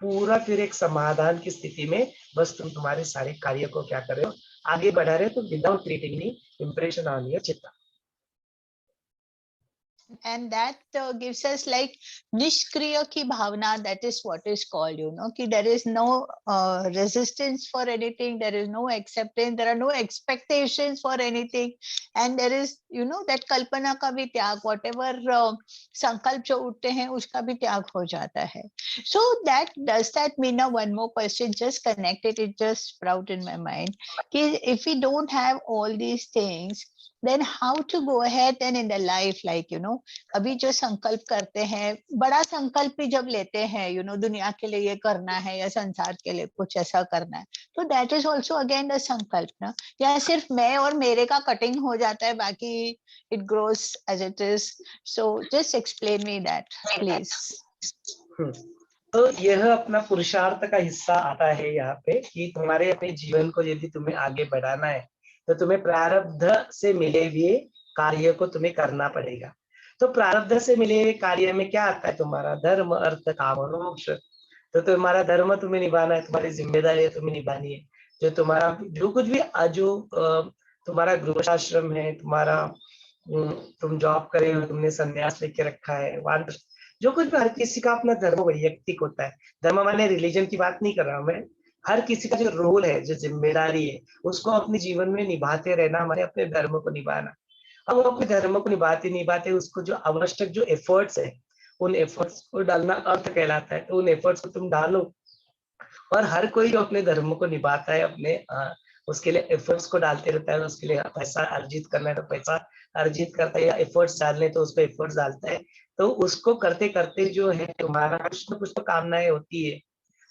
पूरा फिर एक समाधान की स्थिति में बस तुम तुम्हारे सारे कार्य को क्या कर रहे हो, आगे बढ़ा रहे हो, तो without creating any impression on your चित्त। and that gives us like nishkriya ki bhavna. That is what is called, you know, ki there is no resistance for anything, there is no acceptance, there are no expectations for anything, and there is, you know, that kalpana ka bhi tyag, whatever sankalp jo utte hain uska bhi tyag ho jata hai. So that, does that mean, now one more question just connected, it just sprout in my mind, ki if we don't have all these things, then how to go ahead and in the life, like, you know, अभी जो संकल्प करते हैं, बड़ा संकल्प भी जब लेते हैं, you know, दुनिया के लिए ये करना है या संसार के लिए कुछ ऐसा करना है, तो that is also again the संकल्प ना, या सिर्फ मैं और मेरे का कटिंग हो जाता है, बाकी it grows as it is. So just explain me that please. तो यह अपना पुरुषार्थ का हिस्सा आता है यहाँ पे, कि तुम्हारे अपने जीवन को यदि तुम्हें आगे बढ़ाना है तो तुम्हें प्रारब्ध से मिले हुए कार्य को तुम्हें करना पड़ेगा। तो प्रारब्ध से मिले हुए कार्य में क्या आता है? तुम्हारा धर्म, अर्थ, काम और मोक्ष। तो तुम्हारा धर्म तुम्हें निभाना है, तुम्हारी जिम्मेदारी तुम्हें निभानी है। जो तुम्हारा जो कुछ भी तुम्हारा गृहस्थाश्रम है, तुम्हारा तुम जॉब करे हो, तुमने संन्यास लेके रखा है, वानप्रस्थ, जो कुछ भी, हर किसी का अपना धर्म वैयक्तिक होता है। धर्म माने रिलीजन की बात नहीं कर रहा हूं मैं। हर किसी का जो रोल है, जो जिम्मेदारी है, उसको अपने जीवन में निभाते रहना, हमारे अपने धर्म को निभाना। अब वो अपने धर्म को निभाते निभाते उसको जो आवश्यक जो एफर्ट्स है, उन एफर्ट्स को डालना अर्थ कहलाता है। तो उन एफर्ट्स को तुम डालो, और हर कोई जो अपने धर्म को निभाता है, अपने उसके लिए एफर्ट्स को डालते रहता है। उसके लिए पैसा अर्जित करना है तो पैसा अर्जित करता है, या एफर्ट्स डालने तो उस पर एफर्ट्स डालता है। तो उसको करते करते जो है तुम्हारा कुछ न कुछ तो कामनाएं होती है।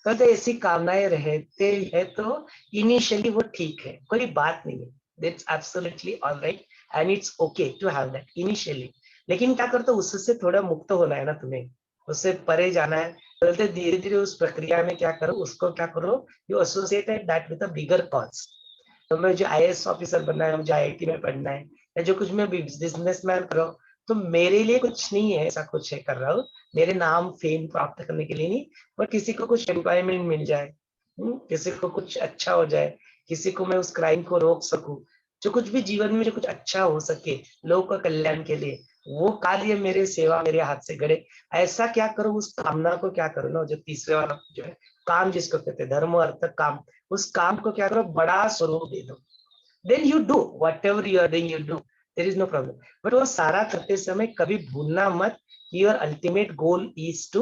तो ऐसी कामनाएं रहते हैं तो इनिशियली वो ठीक है, कोई बात नहीं है, that's absolutely alright and it's okay to have that initially. लेकिन क्या करते हो, उससे थोड़ा मुक्त होना है ना तुम्हें, उससे परे जाना है। बोलते धीरे धीरे उस प्रक्रिया में क्या करो, उसको क्या करो, you associated that with a bigger cause. तो मैं जो आईएएस ऑफिसर बनना है, मुझे आईआईटी में पढ़ना है, या जो कुछ मैं बिजनेसमैन कर रहा हूँ, तो मेरे लिए कुछ नहीं है, ऐसा कुछ है कर रहा हूँ मेरे नाम फेम प्राप्त करने के लिए नहीं, पर किसी को कुछ एम्प्लॉयमेंट मिल जाए, किसी को कुछ अच्छा हो जाए, किसी को मैं उस क्राइम को रोक सकूं, जो कुछ भी जीवन में जो कुछ अच्छा हो सके लोग का कल्याण के लिए, वो कार्य मेरे सेवा मेरे हाथ से गड़े, ऐसा क्या करो, उस कामना को क्या करो ना, जो तीसरे वाला जो है काम जिसको कहते हैं धर्म अर्थ काम, उस काम को क्या करो, बड़ा स्वरूप दे दो। Then you do whatever you are doing, you do, there is no problem. But वो सारा करते समय कभी भूलना मत, your ultimate goal is to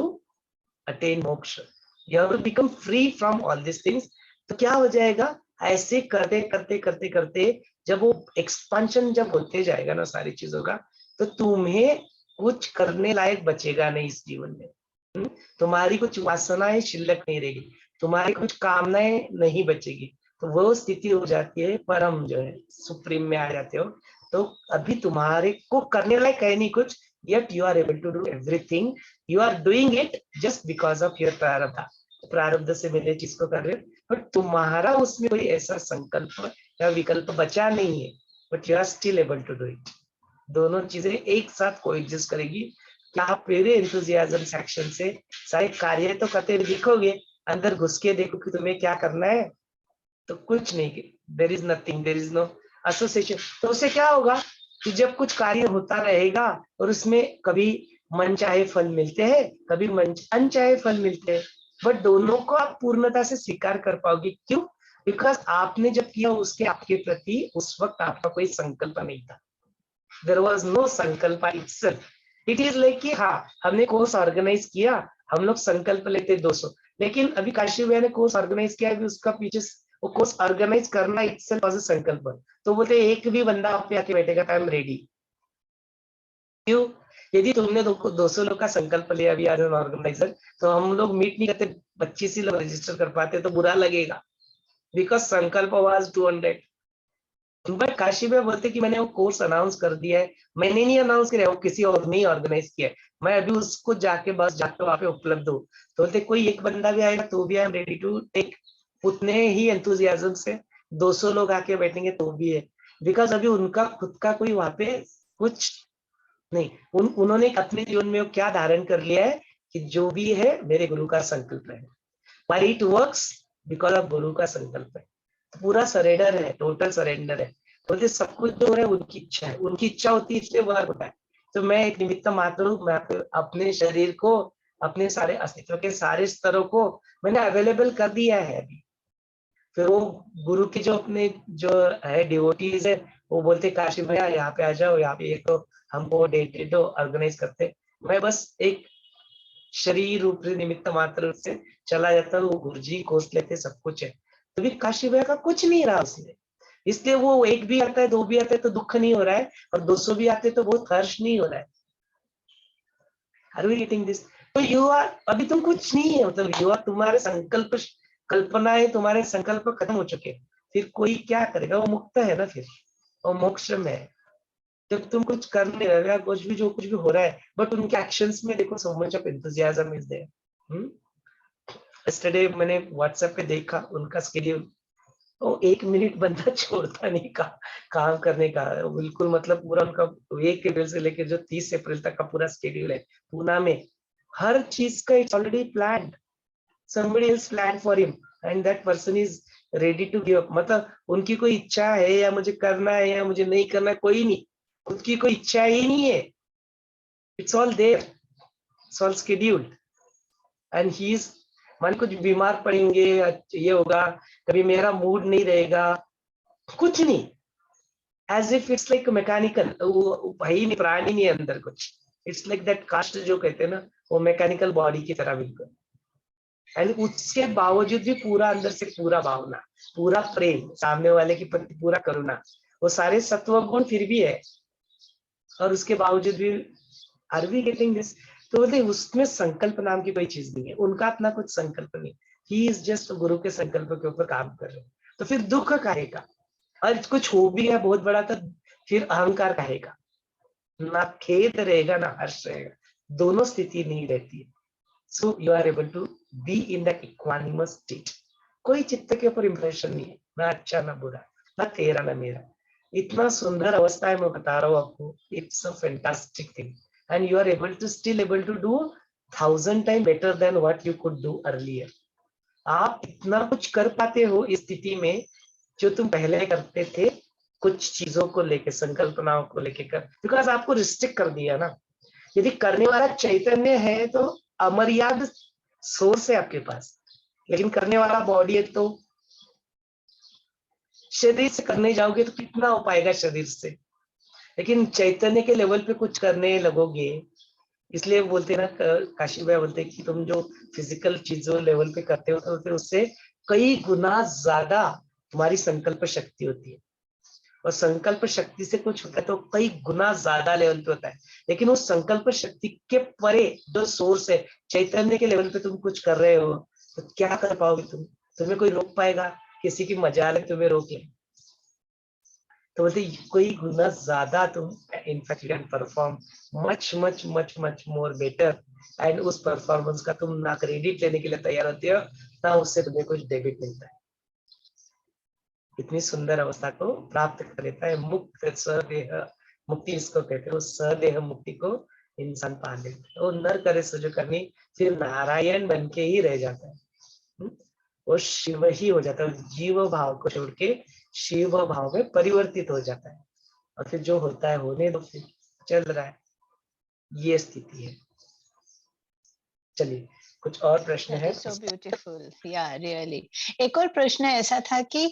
attain moksha, you have to become free from all this things. तो क्या हो जाएगा, ऐसे करते करते करते करते जब वो एक्सपेंशन जब होते जाएगा ना सारी चीजों का, तो तुम्हें कुछ करने लायक बचेगा नहीं इस जीवन में। तुम्हारी कुछ वासनाएं शिल्लक नहीं रहेगी, तुम्हारी कुछ कामनाएं नहीं बचेगी। तो वो स्थिति हो जाती है, परम जो है सुप्रीम में आ जाते हो। तो अभी तुम्हारे को करने लायक है नहीं कुछ, yet you are able to do everything, you are doing it just because of your प्रारब्ध। प्रारब्ध से मिले चीज को कर रहे हो, बट तुम्हारा उसमें कोई ऐसा संकल्प या विकल्प बचा नहीं है, but you are still able to do it. दोनों चीजें एक साथ कोएग्जिस्ट करेगी। क्या आप मेरे एंथुसियाज्म सेक्शन से सारे कार्य तो करते हुए दिखोगे, अंदर घुस के देखो कि तुम्हें क्या करना है, तो कुछ नहीं, there is nothing, there is no association. तो उससे क्या होगा कि जब कुछ कार्य होता रहेगा और उसमें कभी मन चाहे फल मिलते हैं, कभी मन अनचाहे फल मिलते हैं, बट दोनों को आप पूर्णता से स्वीकार कर पाओगे। क्यों? बिकॉज आपने जब किया उसके आपके प्रति उस वक्त आपका कोई संकल्प नहीं था, देयर वाज नो संकल्प इटसेल्फ। इट इज लाइक कि हाँ हमने कोर्स ऑर्गेनाइज किया, हम लोग संकल्प लेते 200, लेकिन अभी काशी भैया ने कोर्स ऑर्गेनाइज किया, अभी उसका पीछे वो कोर्स ऑर्गेनाइज करना इटसेल्फ वाज अ संकल्प। तो बोलते एक भी बंदा आप पे आके बैठेगा तो आई एम रेडी। क्यों? यदि तुमने 200 लोग का संकल्प लिया अभी एज एन ऑर्गेनाइजर, तो हम लोग मीट नहीं करते, 25 ही लोग रजिस्टर कर पाते, तो बुरा लगेगा, बिकॉज संकल्प वाज 200। बट काशी में बोलते कि मैंने वो कोर्स अनाउंस कर दिया है, मैंने नहीं अनाउंस किया, वो किसी और ने ऑर्गेनाइज किया है, मैं अभी उसको जाके बस जाके वहां पे उपलब्ध हूँ। तो बोलते कोई एक बंदा भी आएगा तो भी I am ready to take, उतने ही एंथुसियाज्म से 200 लोग आके बैठेंगे तो भी है, बिकॉज अभी उनका खुद का कोई वहां पे कुछ नहीं, उन्होंने अपने जीवन में क्या धारण कर लिया है कि जो भी है मेरे गुरु का संकल्प है। Why it works? Because of गुरु का संकल्प है। तो पूरा सरेंडर है, टोटल सरेंडर है। बोलते सब कुछ जो है उनकी इच्छा है, उनकी इच्छा होती है इसलिए वर्क होता है। तो मैं एक निमित्त मात्र हूँ। मैं अपने शरीर को, अपने सारे अस्तित्व के सारे स्तरों को मैंने अवेलेबल कर दिया है अभी। फिर वो गुरु के जो अपने जो है डिवोटीज है, वो बोलते काशी भैया यहाँ पे आ जाओ, यहाँ पे ये तो हमको डेटेड ऑर्गेनाइज करते। मैं बस एक शरीर रूप से निमित्त मात्र रूप से चला जाता हूँ, वो गुरु जी कोस लेते, सब कुछ है। तो भी काशी भैया का कुछ नहीं रहा उसमें, इसलिए वो एक भी आता है, दो भी आता है तो दुख नहीं हो रहा है, और 200 भी आते तो बहुत हर्ष नहीं हो रहा है। Are we getting this? तो यू आर, अभी तुम कुछ नहीं है, मतलब यू आर, तुम्हारे संकल्प कल्पनाएं, तुम्हारे संकल्प खत्म हो चुके, फिर कोई क्या करेगा? वो मुक्त है ना, फिर वो मोक्ष में है। जब तुम कुछ कर नहीं रहे या कुछ भी, जो कुछ भी हो रहा है, बट उनके एक्शंस में देखो so much of enthusiasm is there. Yesterday मैंने व्हाट्सएप पे देखा उनका स्केड्यूल, तो 1 मिनट बंदा छोड़ता नहीं का काम करने का, बिल्कुल मतलब पूरा उनका 1 अप्रैल से लेकर जो 30 अप्रैल तक का पूरा स्केड्यूल है पूना में, हर चीज का it's already planned, somebody else planned for him and that person is ready to give up। मतलब उनकी कोई इच्छा है या मुझे करना है या मुझे नहीं करना है, कोई नहीं, उनकी कोई इच्छा ही नहीं है, it's all there, it's all scheduled and he is, मान कुछ बीमार पड़ेंगे, ये होगा, कभी मेरा मूड नहीं रहेगा, कुछ नहीं, as if it's like mechanical, वो भाई नहीं, प्राणी नहीं है अंदर कुछ, इट्स लाइक दैट कास्ट जो कहते हैं ना, वो मैकेनिकल बॉडी की तरह बिल्कुल। एंड उसके बावजूद भी पूरा अंदर से पूरा भावना, पूरा प्रेम, सामने वाले के प्रति पूरा करुणा, वो सारे सत्व गुण फिर भी है, और उसके बावजूद भी आर वी गेटिंग दिस? तो बोलते उसमें संकल्प नाम की कोई चीज नहीं है, उनका अपना कुछ संकल्प नहीं, ही इज जस्ट गुरु के संकल्प के ऊपर काम कर रहे हैं। तो फिर दुख काहे का? और कुछ हो भी गया बहुत बड़ा तो फिर अहंकार काहे का? ना खेद रहेगा ना हर्ष रहेगा, दोनों स्थिति नहीं रहती है। So you are able to be in that equanimous state। कोई चित्त के ऊपर इंप्रेशन नहीं है, ना अच्छा ना बुरा, ना तेरा ना मेरा, इतना सुंदर अवस्था है, मैं बता रहा हूँ आपको, it's a fantastic thing and you are able to still able to do 1000 time better than what you could do earlier. आप इतना कुछ कर पाते हो इस स्थिति में जो तुम पहले करते थे, कुछ चीजों को लेके, संकल्पनाओं को लेके कर, बिकॉज आपको रिस्ट्रिक्ट कर दिया ना। यदि करने वाला चैतन्य है तो अमर्याद सोर्स है आपके पास, लेकिन करने वाला बॉडी है, तो शरीर से करने जाओगे तो कितना हो पाएगा शरीर से, लेकिन चैतन्य के लेवल पे कुछ करने लगोगे। इसलिए बोलते हैं ना, काशी भैया बोलते हैं कि तुम जो फिजिकल चीजों लेवल पे करते हो तो फिर उससे कई गुना ज्यादा तुम्हारी संकल्प शक्ति होती है, और संकल्प शक्ति से कुछ होता है तो कई गुना ज्यादा लेवल पे होता है। लेकिन उस संकल्प शक्ति के परे जो सोर्स है, चैतन्य के लेवल पे तुम कुछ कर रहे हो, तो क्या कर पाओगे तुम? तुम्हें कोई रोक पाएगा? किसी की मजाल है तुम्हें रोक ले? तो बोलते कोई गुना ज्यादा तुम in fact you can perform much much much much more better, and उस परफॉर्मेंस का तुम ना क्रेडिट लेने के लिए तैयार होते हो, ना उससे तुम्हें कुछ डेबिट मिलता है। इतनी सुंदर अवस्था को प्राप्त कर लेता है मुक्त सदेह मुक्ति, इसको कहते हैं। उस सदेह मुक्ति को इंसान पा लेता है, वो नर करे सो जो करनी, फिर नारायण बन के ही रह जाता है, वो शिव ही हो जाता है, जीव भाव को छोड़ के शिव भाव में परिवर्तित हो जाता है, और फिर जो होता है होने दो, फिर चल रहा है, ये स्थिति है। चलिए कुछ और प्रश्न है? सो ब्यूटीफुल, या रियली। एक और प्रश्न ऐसा था कि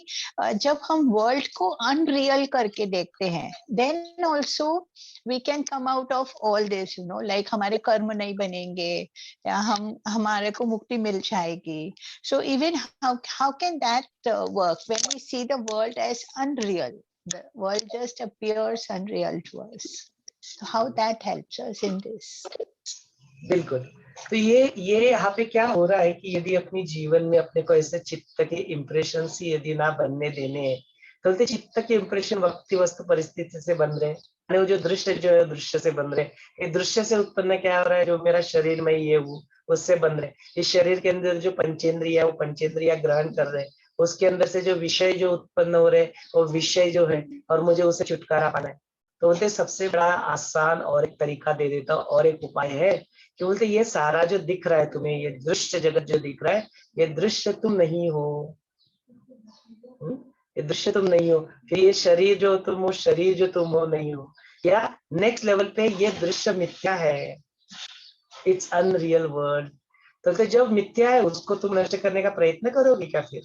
जब हम वर्ल्ड को अनरियल करके देखते हैं, then also we can come out of all this, you know, like हमारे कर्म नहीं बनेंगे या हमारे को मुक्ति मिल जाएगी। So even how can that work when we see the world as unreal? The world just appears unreal to us. So how that helps us in this? बिल्कुल। तो ये यहाँ पे क्या हो रहा है कि यदि अपनी जीवन में अपने को ऐसे चित्त के इम्प्रेशन ही यदि ना बनने देने हैं, तो बोलते चित्त के इम्प्रेशन वक्ति वस्तु परिस्थिति से बन रहे हैं, वो जो दृश्य जो है दृश्य से बन रहे हैं, ये दृश्य से उत्पन्न क्या हो रहा है, जो मेरा शरीर में ये वो उससे बन रहे हैं, इस शरीर के अंदर जो पंचेंद्रिय है वो पंचेंद्रिय ग्रहण कर रहे हैं, उसके अंदर से जो विषय जो उत्पन्न हो रहे हैं वो विषय जो है, और मुझे उससे छुटकारा पाना है। तो बोलते सबसे बड़ा आसान और एक तरीका दे देता हूँ, और एक उपाय है कि बोलते ये सारा जो दिख रहा है तुम्हें, ये दृश्य जगत जो दिख रहा है, ये दृश्य तुम नहीं हो, ये दृश्य तुम नहीं हो, फिर ये शरीर जो तुम हो, शरीर जो तुम हो नहीं हो, या नेक्स्ट लेवल पे ये दृश्य मिथ्या है, इट्स अनरियल वर्ल्ड। तो जब मिथ्या है उसको तुम नष्ट करने का प्रयत्न करोगे क्या? फिर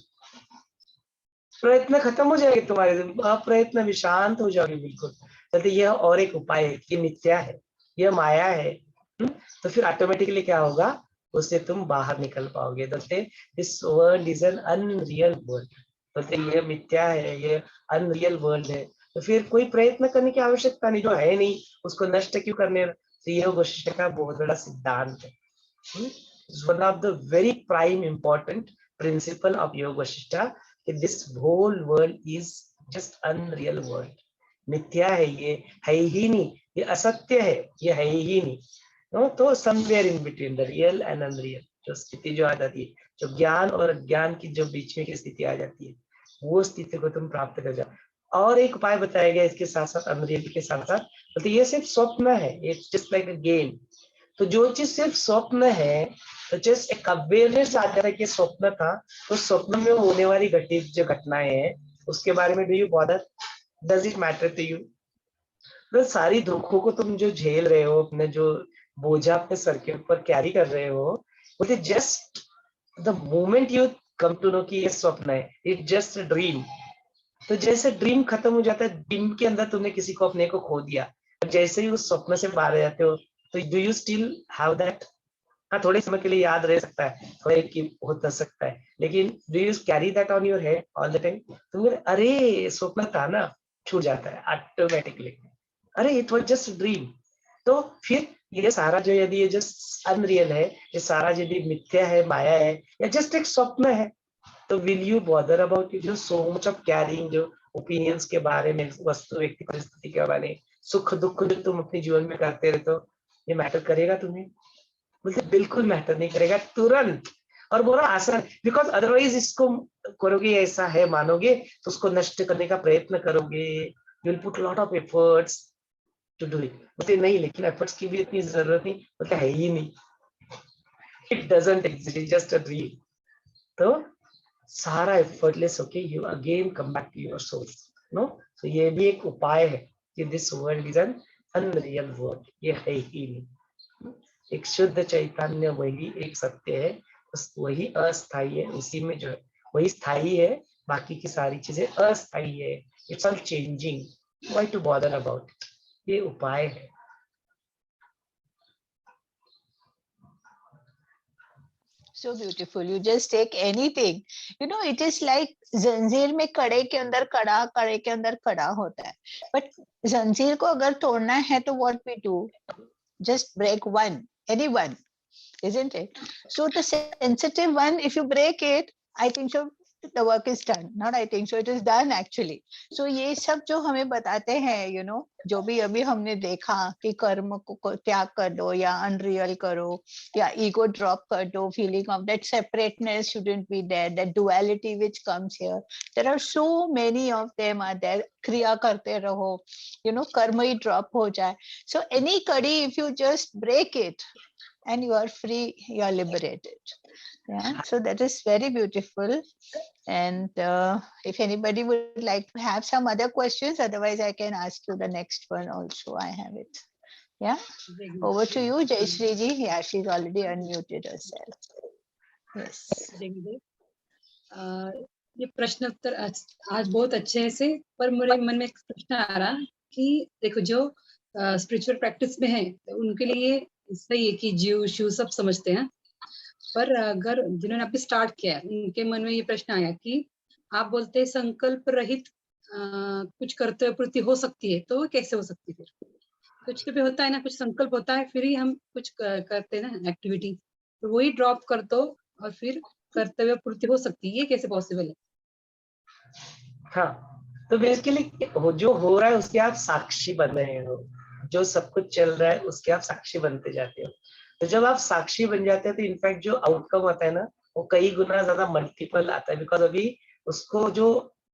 प्रयत्न खत्म हो जाएंगे तुम्हारे, प्रयत्न भी शांत हो जाओगे बिल्कुल। तो यह और एक उपाय है कि मिथ्या है, यह माया है। तो फिर ऑटोमेटिकली क्या होगा, उससे तुम बाहर निकल पाओगे। This world is an unreal world. तो ये मिथ्या है, ये अनरियल वर्ल्ड है। तो फिर कोई प्रयत्न करने की आवश्यकता नहीं, जो है नहीं उसको नष्ट क्यों करने। तो ये वशिष्ठ का बहुत बड़ा सिद्धांत है। One of the very prime important principle of Yoga Vasishtha, कि this whole world is just unreal world. मिथ्या है, ये है ही नहीं, ये असत्य है, ये है ही नहीं। नो, तो somewhere in between the real and unreal जो स्थिति जो आ जाती है, जो ज्ञान और अज्ञान की जो बीच में की स्थिति आ जाती है, वो स्थिति को तुम प्राप्त कर जाओ। और एक उपाय बताया गया इसके साथ साथ, अनरियल के साथ साथ, तो ये सिर्फ स्वप्न है, it's just like a game. तो जो चीज सिर्फ स्वप्न है, तो जस्ट एक अवेयरनेस आ जाए कि स्वप्न था, तो स्वप्न में होने वाली घटित जो घटनाएं हैं उसके बारे में do you bother, does it matter to you? तो सारी दुखों को तुम जो झेल रहे हो, अपने जो बोझा अपने सर के ऊपर कैरी कर रहे हो, वो just the moment you come to know कि ये स्वप्न है, इट जस्ट ड्रीम। तो जैसे ड्रीम खत्म हो जाता है, ड्रीम के अंदर तुमने किसी को अपने को खो दिया, जैसे ही उस स्वप्न से बाहर आ जाते हो, तो do you still have that? हाँ, थोड़े समय के लिए याद रह सकता है, थोड़ा एक हो सकता है, लेकिन do you carry that on your head all the time? तुम अरे स्वप्न था ना, छूट जाता है ऑटोमेटिकली, अरे इट वाज जस्ट ड्रीम। तो फिर ये सारा जो, यदि ये जस्ट अनरियल है, ये सारा यदि मिथ्या है, माया है, या जस्ट एक स्वप्न है, तो will you bother about it? जो सो मच ऑफ कैरिंग, जो ओपिनियंस के बारे में, वस्तु व्यक्ति परिस्थिति के बारे में, सुख दुख जो तुम अपने जीवन में करते रहते हो, ये मैटर करेगा तुम्हें? बोलते बिल्कुल मैटर नहीं करेगा, तुरंत। और बोला आसान, बिकॉज अदरवाइज इसको करोगे, ऐसा है मानोगे, तो उसको नष्ट करने का प्रयत्न करोगे, you will put lot of efforts to do it. बोलते नहीं, लेकिन एफर्ट्स की भी इतनी जरूरत नहीं, बोलते है ही नहीं, it doesn't exist, just a dream. तो सारा एफर्टलेस होके you again come back to your source. No, तो ये भी एक उपाय है कि this world is an unreal world, ये है ही नहीं। एक शुद्ध चैतन्य वही एक सत्य है, वही अस्थाई है, उसी में जो है वही स्थायी है, बाकी की सारी चीजें अस्थाई है, it's all changing, why to bother about it? ये उपाय है। So beautiful. You just take anything. You know, it is like जंजीर में कड़े के अंदर कड़ा, कड़े के अंदर कड़ा होता है. But जंजीर को अगर तोड़ना है तो what we do? Just break one, any one, isn't it? So the sensitive one, if you break it, I think so the work is done. Not I think so, it is done actually. So ये सब जो हमें बताते हैं, you know, जो भी अभी हमने देखा कि कर्म को त्याग कर दो, या अनरियल करो, या ईगो ड्रॉप कर दो, feeling of that separateness shouldn't be there, that duality which comes here, there are so many of them are there. क्रिया करते रहो, you know, कर्म ही ड्रॉप हो जाए. So any kadi, if you just break it and you are free, you are liberated. Yeah, so that is very beautiful. And if anybody would like to have some other questions, otherwise I can ask you the next one also. I have it. Yeah, over to you, Jayashree ji. Yeah, she's already unmuted herself. Yes. ये प्रश्न उत्तर आज बहुत अच्छे से, पर मेरे मन में एक प्रश्न आ रहा कि देखो, जो स्पिरिचुअल प्रैक्टिस में है तो उनके लिए सही है कि जीव शिव सब समझते हैं, पर अगर जिन्होंने अभी स्टार्ट किया है उनके मन में ये प्रश्न आया कि आप बोलते हैं संकल्प रहित कुछ कर्तव्य पूर्ति हो सकती है, तो वो कैसे हो सकती है? फिर कुछ तो भी होता है ना, कुछ संकल्प होता है, फिर ही हम कुछ करते हैं ना एक्टिविटी, तो वही ड्रॉप कर दो और फिर कर्तव्य पूर्ति हो सकती है, ये कैसे पॉसिबल है? हाँ, तो बेसिकली जो हो रहा है उसके आप साक्षी बन रहे हो, जो सब कुछ चल रहा है उसके आप साक्षी बनते जाते हो। तो जब आप साक्षी बन जाते हैं तो इनफैक्ट जो आउटकम आता है ना, वो कई गुना ज्यादा मल्टीपल आता है, बिकॉज अभी उसको जो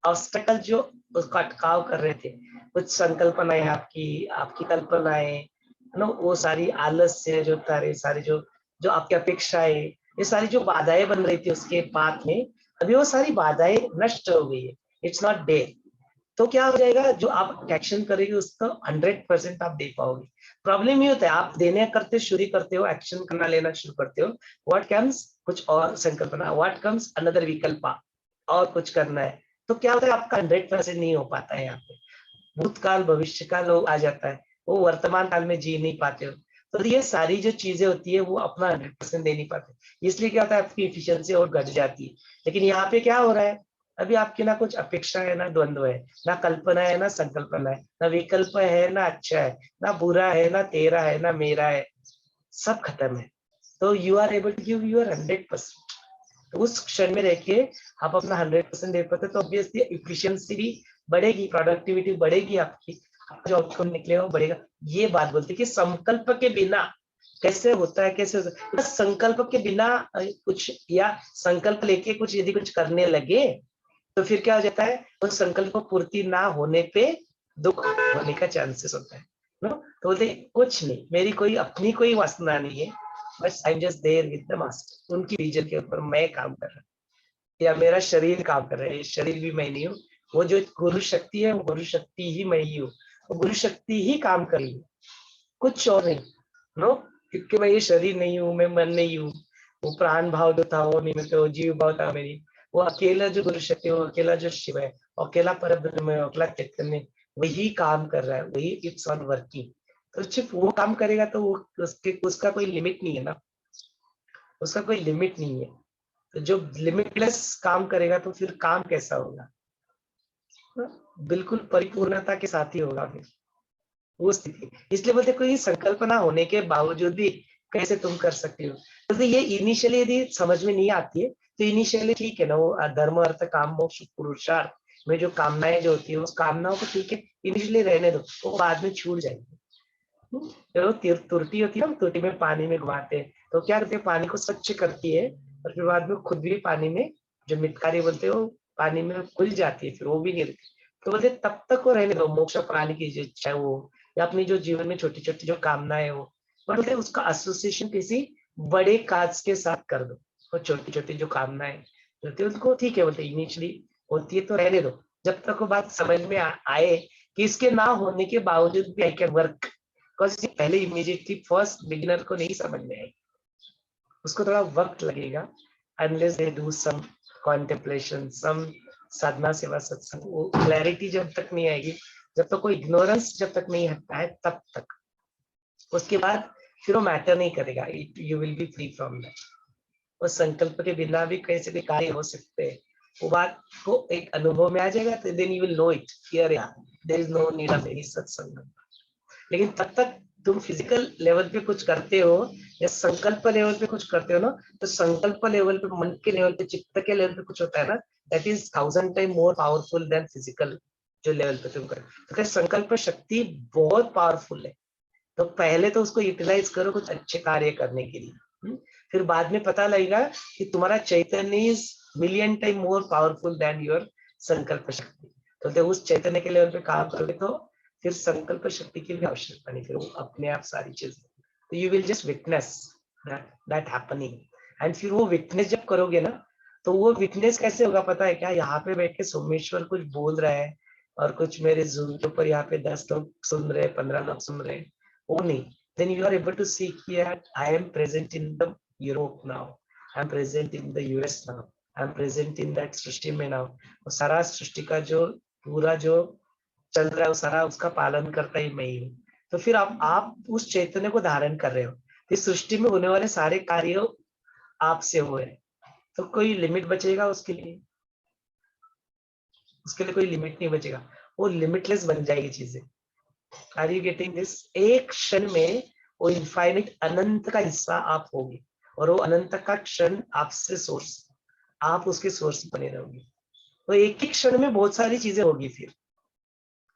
ऑब्स्टेकल जो उसका अटकाव कर रहे थे, कुछ संकल्पनाएं आपकी आपकी कल्पनाएं ना, वो सारी आलस्य जो तारे सारी जो जो आपकी अपेक्षाएं, ये सारी जो बाधाएं बन रही थी उसके पाथ में, अभी वो सारी बाधाएं नष्ट हो गई है, इट्स नॉट देयर। तो क्या हो जाएगा, जो आप एक्शन करेंगे उसका 100% आप दे पाओगे। प्रॉब्लम ये होता है, आप देने करते शुरू करते हो, एक्शन करना लेना शुरू करते हो, व्हाट कम्स, कुछ और संकल्पना, व्हाट कम्स अनदर विकल्प, और कुछ करना है, तो क्या होता है आपका 100% नहीं हो पाता है। यहाँ पे भूतकाल भविष्य काल आ जाता है, वो वर्तमान काल में जी नहीं पाते हो, तो ये सारी जो चीजें होती है वो अपना 100% दे नहीं पाते, इसलिए क्या होता है आपकी एफिशिएंसी और घट जाती है। लेकिन यहाँ पे क्या हो रहा है, अभी आपकी ना कुछ अपेक्षा है, ना द्वंद्व है, ना कल्पना है, ना संकल्पना है, ना विकल्प है, ना अच्छा है, ना बुरा है, ना तेरा है, ना मेरा है, सब खत्म है। तो you are able to give your 100%। तो उस क्षण में रह के आप अपना 100% दे पाते, तो ऑब्वियसली एफिशिएंसी भी बढ़ेगी, प्रोडक्टिविटी बढ़ेगी, आपकी जो आउटकम निकलेगा वो बढ़ेगा। ये बात बोलती है कि संकल्प के बिना कैसे होता है, कैसे होता है, बस संकल्प के बिना कुछ, या संकल्प लेके कुछ यदि कुछ करने लगे तो फिर क्या हो जाता है, उस संकल्प पूर्ति ना होने पे दुख होने का चांसेस होता है नो। तो बोलते कुछ नहीं, मेरी कोई अपनी कोई वासना नहीं है, बस I am just there with the master, उनकी विजन के ऊपर मैं काम कर रहा हूँ, या मेरा शरीर काम कर रहा है, ये शरीर भी मैं नहीं हूँ, वो जो गुरु शक्ति है वो गुरु शक्ति ही मैं ही हूँ, वो गुरु शक्ति ही काम कर रही है, कुछ और नहीं नो। क्योंकि मैं ये शरीर नहीं हूँ, मैं मन नहीं हूँ, वो प्राण भाव जो था वो नहीं, मैं तो जीव भाव था मेरी, वो अकेला जो गुरु शक्ति है, वो अकेला जो शिव है, अकेला परब्रह्म है, अकेला चैतन्य, वही काम कर रहा है, वही इट्स ऑन वर्किंग। तो सिर्फ वो काम करेगा तो वो उसका कोई लिमिट नहीं है ना, उसका कोई लिमिट नहीं है। तो जो लिमिटलेस काम करेगा तो फिर काम कैसा होगा, बिल्कुल परिपूर्णता के साथ ही होगा फिर वो स्थिति। इसलिए बोलते कोई संकल्पना होने के बावजूद भी कैसे तुम कर सकते हो, तो ये इनिशियली यदि समझ में नहीं आती है तो इनिशियली ठीक है ना, वो धर्म अर्थ काम मोक्ष पुरुषार्थ में जो कामनाएं जो होती है उस कामनाओं को ठीक है इनिशियली रहने दो, वो बाद में छूट जाएगी। जो तुरती होती है, हम तुरती में पानी में घुमाते हैं तो क्या करते हैं, पानी को स्वच्छ करती है और फिर बाद में खुद भी पानी में, जो मिटकारी बोलते हैं, वो पानी में खुल जाती है, फिर वो भी नहीं रहती। तो बोलते तब तक वो रहने दो, मोक्ष प्राणी की जो इच्छा है वो, या अपनी जो जीवन में छोटी छोटी जो कामनाएं है वो, बोलते उसका एसोसिएशन किसी बड़े काज के साथ कर दो। और छोटी छोटी जो कामनाएं होती है उनको ठीक है बोलते इनिशियली होती है तो रहने दो, जब तक वो बात समझ में आए कि इसके ना होने के बावजूद भी आई कैन वर्क। पहले इमीडिएटली फर्स्ट बिगिनर को नहीं समझ में आएगी, उसको थोड़ा वक्त लगेगा, unless they do some contemplation, some sadhana seva satsang, वो क्लैरिटी जब तक नहीं आएगी, जब तक कोई इग्नोरेंस जब तक नहीं हटता है तब तक, उसके बाद फिर वो मैटर नहीं करेगा, you will B free from that. और संकल्प के बिना भी कैसे भी कार्य हो सकते हैं, वो बात को एक अनुभव में आ जाएगा, तो then you will know it here, there is no need of any satsang. लेकिन तब तक तुम फिजिकल लेवल पे कुछ करते हो या संकल्प लेवल पे कुछ करते हो ना, तो संकल्प लेवल पे, मन के लेवल पे, चित्त के लेवल पे कुछ होता है ना, that is 1000 time more powerful then physical जो लेवल पे तुम कर। तो संकल्प शक्ति बहुत पावरफुल है, तो पहले तो उसको यूटिलाइज करो कुछ अच्छे कार्य करने के लिए, फिर बाद में पता लगेगा कि तुम्हारा chaitanya is million time more powerful than your sankalp shakti. तो उस चैतन्य के लेवल पे काम करोगे तो फिर संकल्प शक्ति की भी आवश्यकता नहीं, फिर वो अपने आप सारी चीजें, तो you will just witness that happening. And फिर वो विटनेस जब करोगे ना, तो वो विटनेस कैसे होगा पता है क्या, यहाँ पे बैठ के सोमेश्वर कुछ बोल रहा है और कुछ मेरे जूम के ऊपर यहाँ पे 10 लोग सुन रहे, 15 लोग सुन रहे, वो नहीं, then you are able to see that I am present in the Europe now, I am present in the US now, I am present in that सृष्टि में now, वो सारा सृष्टि का जो पूरा जो चल रहा है वो सारा उसका पालन करता ही मैं ही हूँ। तो फिर आप उस चैतन्य को धारण कर रहे हो, इस सृष्टि में होने वाले सारे कार्य आपसे हुए, तो कोई लिमिट बचेगा उसके लिए, उसके लिए कोई लिमिट नहीं बचेगा, वो लिमिटलेस बन जाएगी चीजें। Are you getting this? एक क्षण में वो इनफाइनाइट अनंत का हिस्सा आप होगे, और वो अनंत का क्षण आपसे सोर्स, आप उसके सोर्स बने रहोगे, तो एक ही क्षण में बहुत सारी चीजें होगी फिर।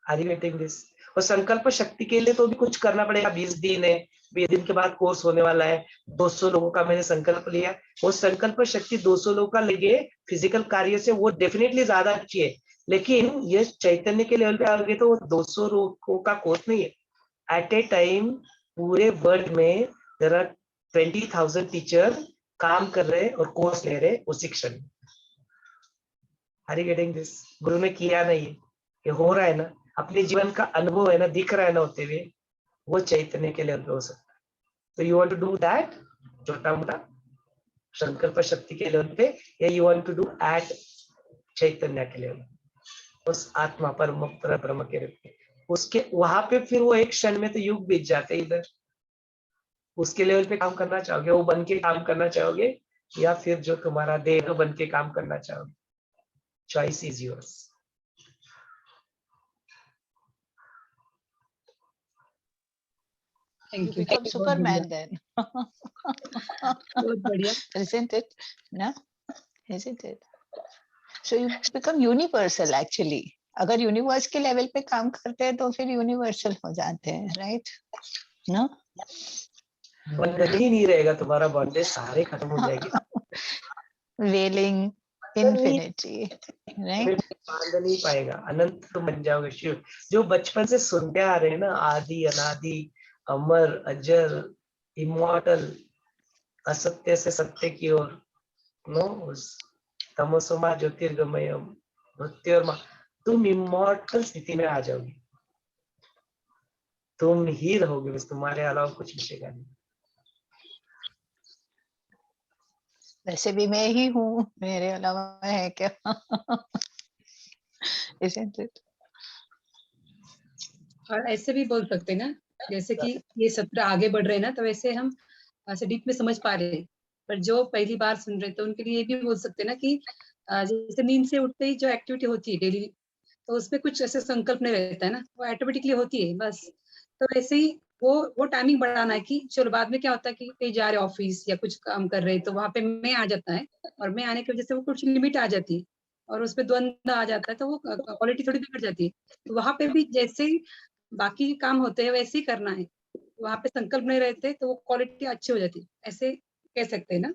Are you getting this? और संकल्प शक्ति के लिए तो भी कुछ करना पड़ेगा, 20 दिन है, 20 दिन के बाद कोर्स होने वाला है, 200 लोगों का मैंने संकल्प लिया, वो संकल्प शक्ति 200 लोगों का लगे फिजिकल कार्य से वो डेफिनेटली ज्यादा अच्छी है, लेकिन ये चैतन्य के लेवल पे आओगे तो 200 लोगों का कोर्स नहीं है। एट ए टाइम पूरे वर्ल्ड में देयर आर 20,000 टीचर काम कर रहे और कोर्स ले रहे उसी क्षण। Are you getting this? गुरु ने किया नहीं, कि हो रहा है ना, अपने जीवन का अनुभव है ना, दिख रहा है ना होते हुए, वो चैतन्य के लेवल पे हो सकता है। तो you want to do that छोटा मोटा संकल्प शक्ति के लेवल पे, या you want to do at चैतन्य के लेवल, उस आत्मा परम ब्रह्म के रूप में, उसके वहां पे फिर वो एक क्षण में तो युग बीत जाते हैं इधर। उसके लेवल पे काम करना चाहोगे, वो बन के काम करना चाहोगे, या फिर जो तुम्हारा देह बन के काम करना चाहोगे? Choice is yours. Thank You you, become बहुत बढ़िया, Superman then. बहुत बढ़िया। Isn't it? No? Isn't it? So you become universal actually. अगर यूनिवर्स के लेवल पे काम करते हैं तो फिर यूनिवर्सल हो जाते हैं, राइट? नो, बंधन ही नहीं रहेगा तुम्हारा, बॉन्डेज सारे खत्म हो जाएंगे। वेलिंग इन्फिनिटी, राइट? बांध नहीं पाएगा, अनंत तुम बन जाओगे शिव। जो बचपन से सुनते आ रहे हैं ना, आदि अनादि अमर अजर इमॉर्टल, असत्य से सत्य की ओर, नो, उस तमोसमा ज्योतिर्गमय मृत्योर्मा, तुम इमॉर्टल स्थिति में आ जाओगे, तुम ही रहोगे, बस तुम्हारे अलावा कुछ दिखेगा नहीं। वैसे भी मैं ही हूँ, मेरे अलावा है क्या? Isn't it? और ऐसे भी बोल सकते हैं ना, जैसे कि ये सत्र आगे बढ़ रहे हैं ना, तो वैसे हम ऐसे डीप में समझ पा रहे हैं, पर जो पहली बार सुन रहे थे उनके लिए ये भी बोल सकते हैं ना कि जैसे नींद से उठते ही जो एक्टिविटी होती है डेली, तो उसमें कुछ ऐसे संकल्प नहीं रहता है ना, वो ऑटोमेटिकली होती है बस। तो वैसे ही वो टाइमिंग बढ़ाना है कि चलो बाद में क्या होता है कि कहीं जा रहे ऑफिस या कुछ काम कर रहे, तो वहां पे मैं आ जाता है, और मैं आने की वजह से वो कुछ लिमिट आ जाती है, और उसमें द्वंद्व आ जाता है, तो वो क्वालिटी थोड़ी बिगड़ जाती है। तो वहां पे भी जैसे बाकी काम होते हैं वैसे ही करना है, वहां पे संकल्प नहीं रहते तो वो क्वालिटी अच्छी हो जाती है, ऐसे कह सकते हैं ना।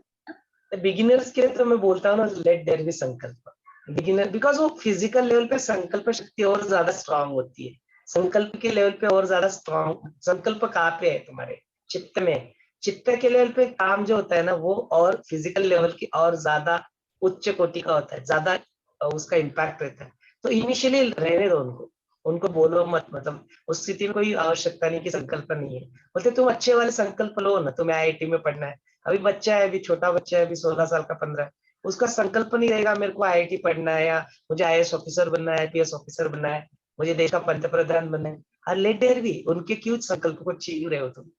बिगिनर्स के लिए तो मैं बोलता हूँ ना, लेट देयर बी संकल्प। बिगिनर, बिकॉज वो फिजिकल लेवल पे संकल्प शक्ति और ज्यादा स्ट्रांग होती है, संकल्प के लेवल पे और ज्यादा स्ट्रांग। संकल्प कहाँ पे है? तुम्हारे चित्त में। चित्त के लेवल पे काम जो होता है ना, वो और फिजिकल लेवल की और ज्यादा उच्च कोटि का होता है, ज्यादा उसका इम्पैक्ट रहता है। तो इनिशियली रहने दो उनको, उनको बोलो मत, मतलब उस स्थिति में कोई आवश्यकता नहीं कि संकल्प नहीं है। बोलते तुम अच्छे वाले संकल्प लो ना, तुम्हें आईआईटी में पढ़ना है, अभी बच्चा है, अभी छोटा बच्चा है, अभी 16 साल का 15, उसका संकल्प नहीं रहेगा मेरे को आईआईटी पढ़ना है, या मुझे आईएएस ऑफिसर बनना है, आईपीएस ऑफिसर बनना है, मुझे देश का पंतप्रधान बनना है। और लेट देयर भी, उनके क्यों संकल्प को छीन रहे हो तुम?